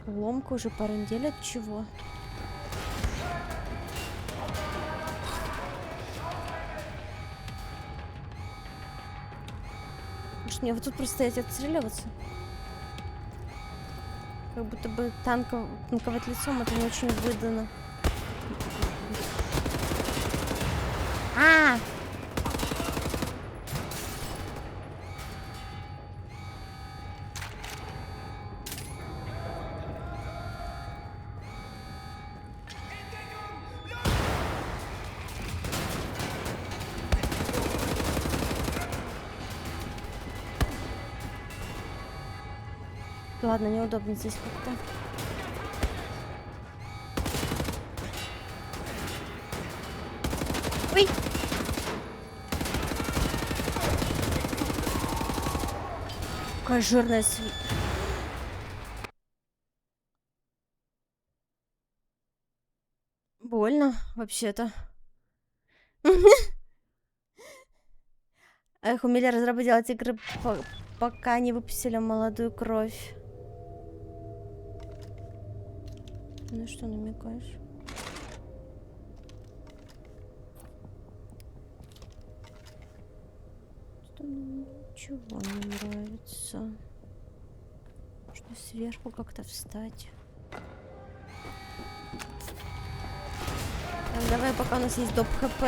Ломка уже пару недель от чего? Может мне вот тут просто стоять отстреливаться? Как будто бы танковать лицом это не очень выдано. А! Ладно, неудобно здесь как-то. Ой! Какая жирная Больно, вообще-то. Эх, умели разработать делать игры, пока не выпустили молодую кровь. На что намекаешь? Что мне ничего не нравится. Можно сверху как-то встать. Так, давай, пока у нас есть доп хп.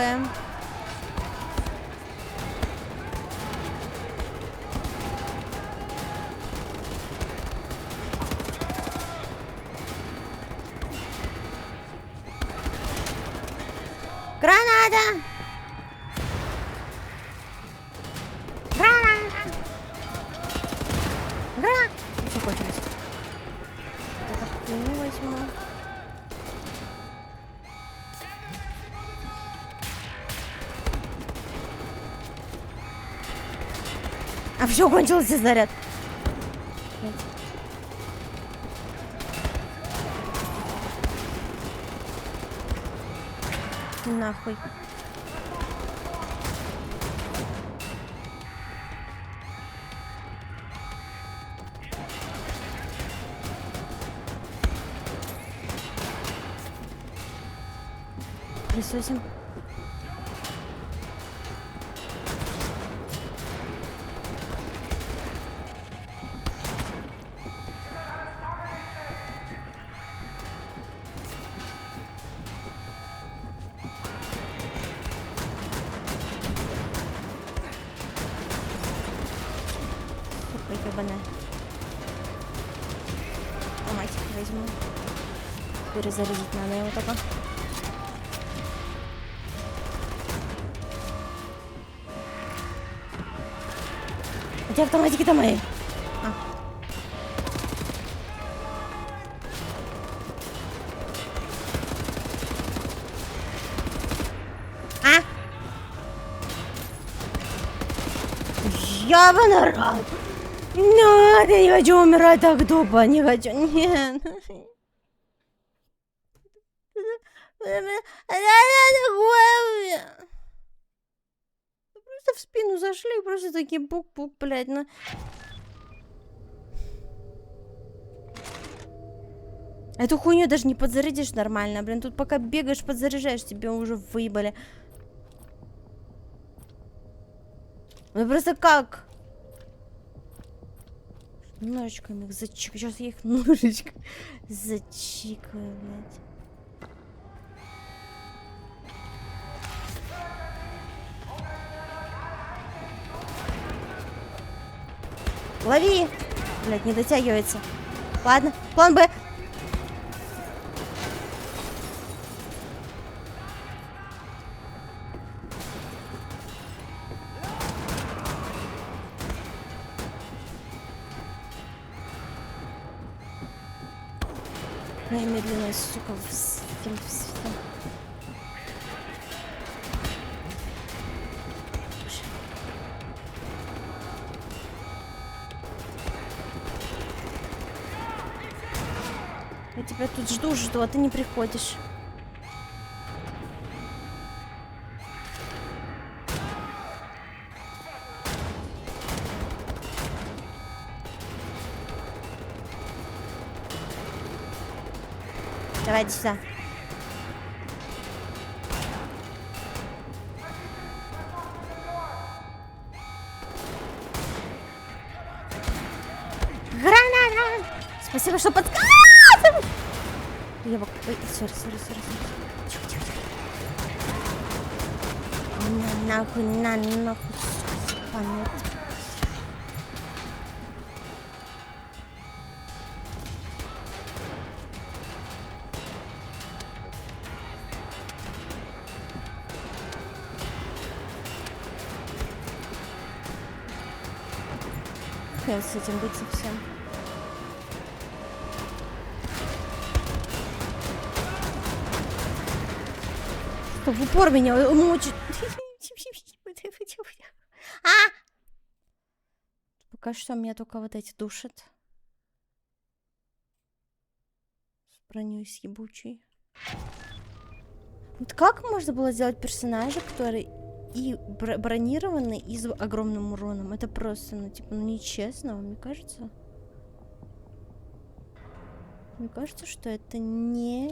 Граната! Граната! Граната! Все кончилось. Это хуйню возьму. А все, кончился заряд. Нахуй. Присосим. Ебаная. Ломайте, возьму. Перезарядить надо его только. Где автоматики-то мои? Ёбаный рот! Нет, я не хочу умирать так тупо, не хочу, нет. Просто в спину зашли, просто такие пук-пук, блядь, ну. Эту хуйню даже не подзарядишь нормально, блин, тут пока бегаешь, подзаряжаешь, тебе уже выебали. Ну просто как? Ножичками их зачикаю. Сейчас я их ножичками зачикаю, блядь. Лови! Блядь, не дотягивается. Ладно, план Б. Медленная, сука, всем. Я тебя тут жду, а ты не приходишь. Давай, иди сюда. Граната! Спасибо, что подсказал! Я бы... Ой, сори. Тихо. Нахуй, сука, с этим быть совсем. Что в упор меня мучит. Пока что меня только вот эти душат. С броней с ебучей. Вот как можно было сделать персонажа, который и бронированный, и с огромным уроном? Это просто, ну, типа, ну, нечестно, вам не кажется? Мне кажется, что это нечестно.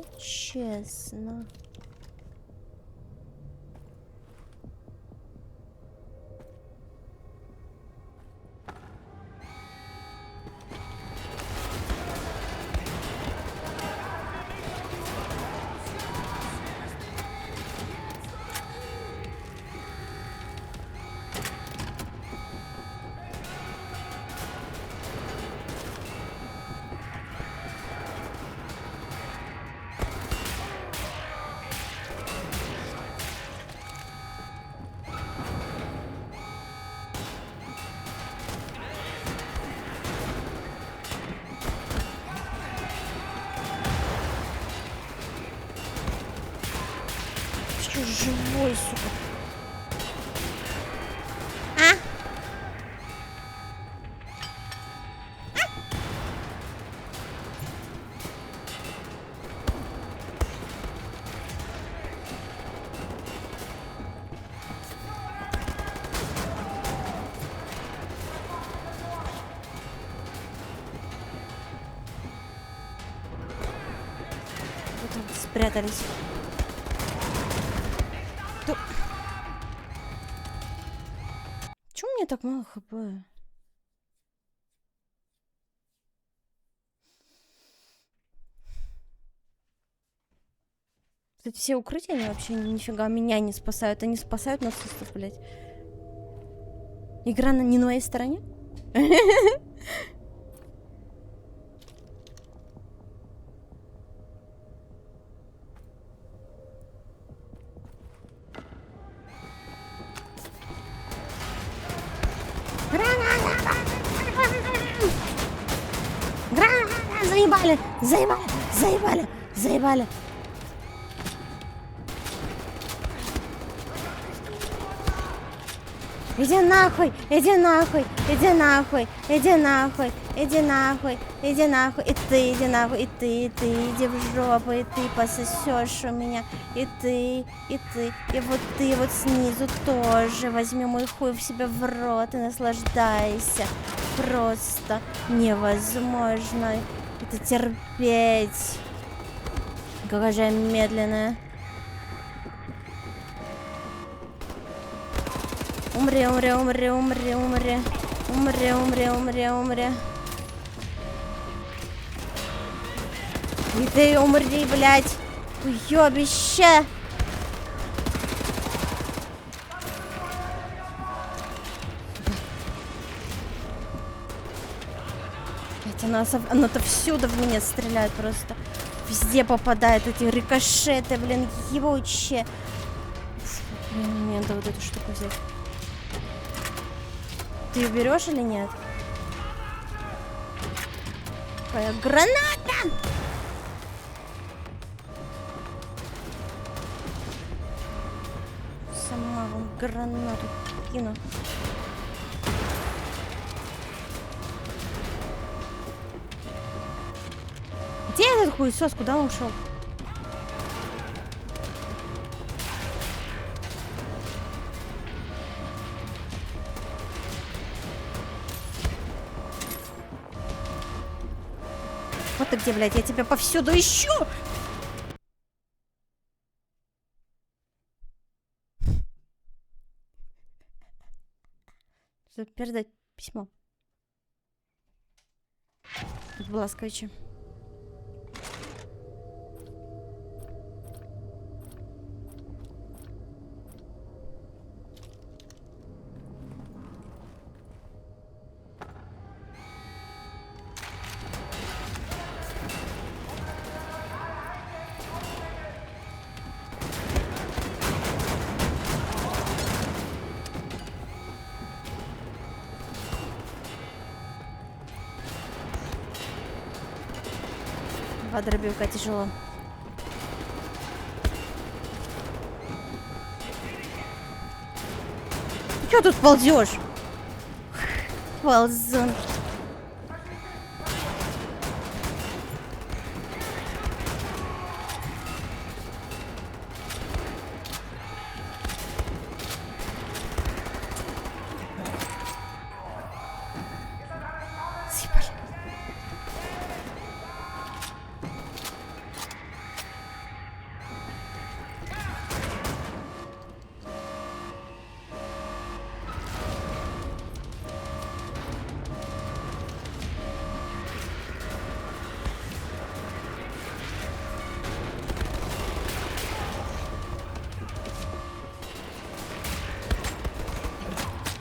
Что живой, сука? А? Вот там спрятались. Чего у меня так мало хп? Кстати, все укрытия, они вообще нифига меня не спасают. Они спасают нацистов, блядь. Игра не на моей стороне? Заебали! Заебали! Заебали! Заебали! Иди нахуй! Иди нахуй! Иди нахуй! Иди нахуй! Иди нахуй! Иди нахуй! И ты иди нахуй! И ты иди в жопу! И ты пососешь у меня! И ты! И вот снизу тоже! Возьми мой хуй в себя в рот и наслаждайся! Просто невозможно это терпеть! Какая же я медленная! Умри, умри, умри, умри, умри. Умри, умри, умри, умри. И ты умри, блядь. Уёбище. Это оно-то всюду в меня стреляет просто. Везде попадают эти рикошеты, блин, ебучие. Блин, мне надо вот эту штуку взять. Ты берешь или нет? Какая граната! Сама вам гранату кину. Где этот хуесос? Куда он ушел? Вот ты где, блядь, я тебя повсюду ищу! Передать письмо. Бласковича. Дробилка тяжело. Ты чё тут ползешь? Ползун.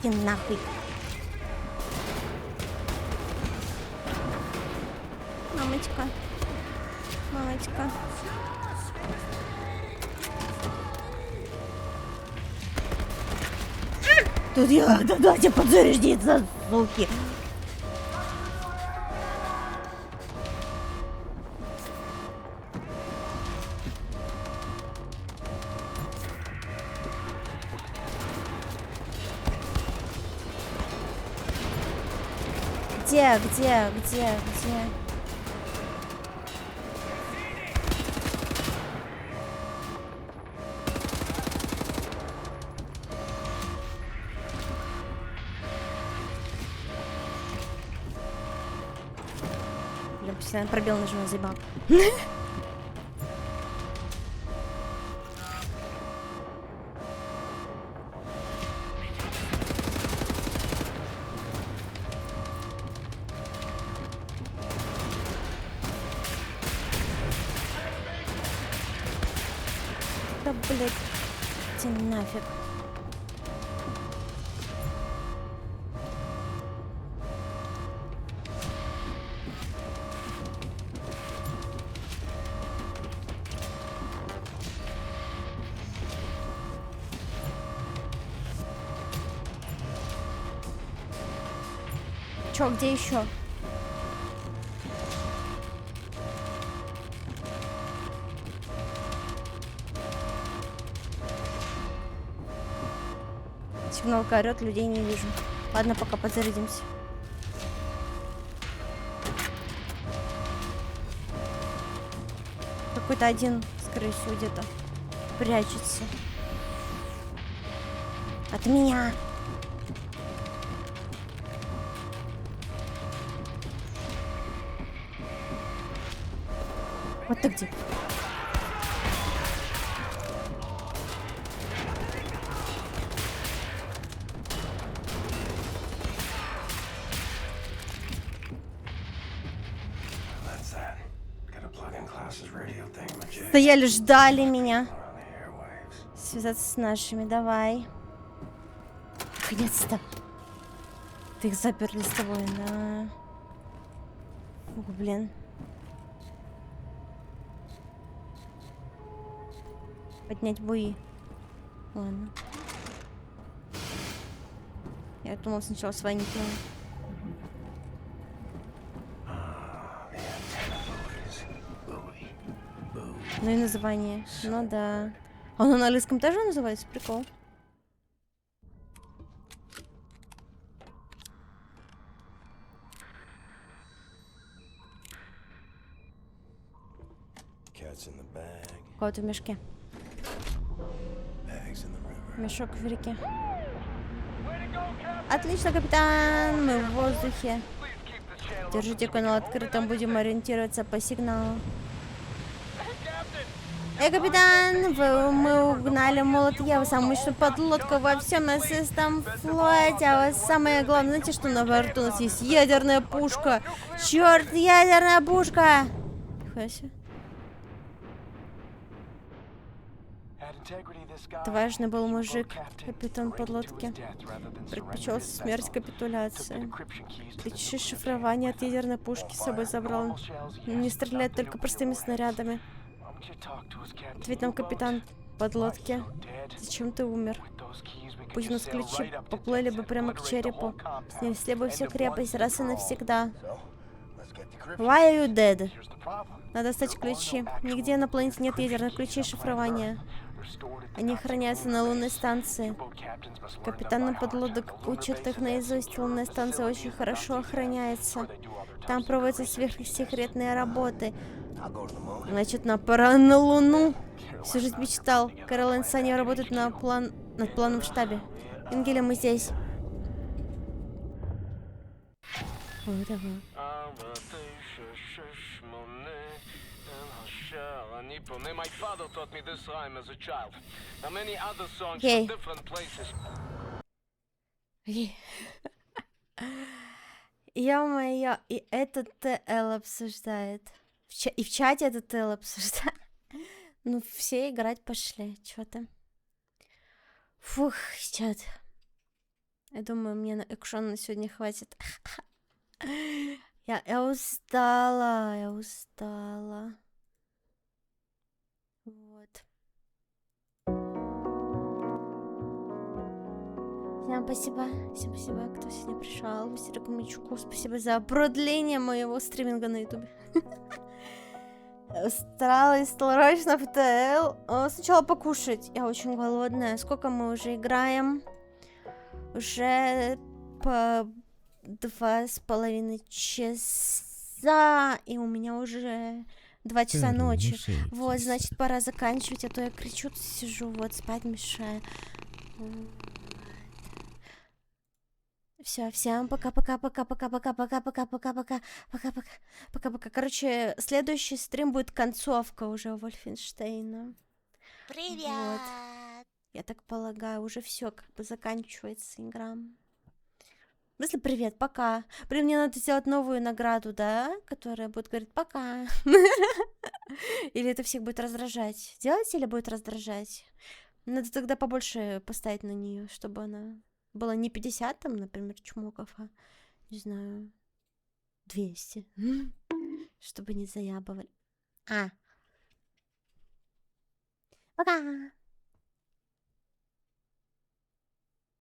Иди нахуй. Мамочка. Мамочка. Тут я, да дайте подзарядиться, суки. Где? Блин, постоянно пробел нажимаю, заебал. Да, блядь, иди нафиг. Чё, где еще? Сигналка орёт, людей не вижу. Ладно, пока подзарядимся. Какой-то один, скорее всего, где-то прячется. От меня. Вот ты где? That's that. Gotta plug in Klaus's radio thingamajig. Стояли, ждали меня. On the airwaves. Связаться с нашими, давай. Наконец-то. Ты их заперли с тобой, да. Ух, блин. Поднять буи. Ладно. Я думал сначала свои не понял. Ну и название. Ну да. А оно на английском тоже называется? Прикол. Cat's in the bag, Кот в мешке. bags in the river. Мешок в реке. Отлично, капитан. Мы в воздухе. Держите канал открытым. Будем ориентироваться по сигналу. Капитан, мы угнали молот Евы, самую мощную подлодку во всем насыстом флоте. А вот самое главное, знаете, что на борту у нас есть ядерная пушка. Черт, ядерная пушка! Нихуя себе. Отважный был мужик, капитан подлодки. Предпочел смерть капитуляции. Ключи шифрования от ядерной пушки с собой забрал. Не стрелять только простыми снарядами. Ответь нам, капитан подлодки. Зачем ты умер? Пусть у нас ключи поплыли бы прямо к черепу. Снесли бы всю крепость раз и навсегда. Why are you dead? Надо достать ключи. Нигде на планете нет ядерных ключей шифрования. Они хранятся на лунной станции. Капитаны подлодок учат их наизусть. Лунная станция очень хорошо охраняется. Там проводятся сверхсекретные работы. Значит, нам пора на Луну. Всю жизнь мечтал. Кэролайн с Саней работают над планом в штабе. Ингеля, мы здесь. Ой, давай. Окей. Ё-моё, и этот ТЛ обсуждает. И в чате этот ТЛ обсуждает. Ну, все играть пошли. Чё там? Фух, чат. Я думаю, мне на экшон на сегодня хватит. Я устала, я устала. Вот. Всем спасибо, кто сегодня пришел. Мастеру Мечку, спасибо за продление моего стриминга на ютубе. Старалась срочно в ТЛ. Сначала покушать. Я очень голодная. Сколько мы уже играем? Уже по 2,5 часа. И у меня уже 2 часа ночи. Вот, значит, пора заканчивать. А то я кричу, сижу, вот, спать мешаю. Все, всем пока-пока-пока-пока-пока-пока-пока-пока-пока-пока-пока. Короче, следующий стрим будет концовка уже Вольфенштейна. Привет! Вот. Я так полагаю, уже все как бы заканчивается игра. В смысле, привет, пока. Блин, мне надо сделать новую награду, да? Которая будет говорить пока. Или это всех будет раздражать? Делать или будет раздражать? Надо тогда побольше поставить на нее, чтобы она была не 50, там, например, чмоков, а, не знаю, 200. Чтобы не заябывали. Пока!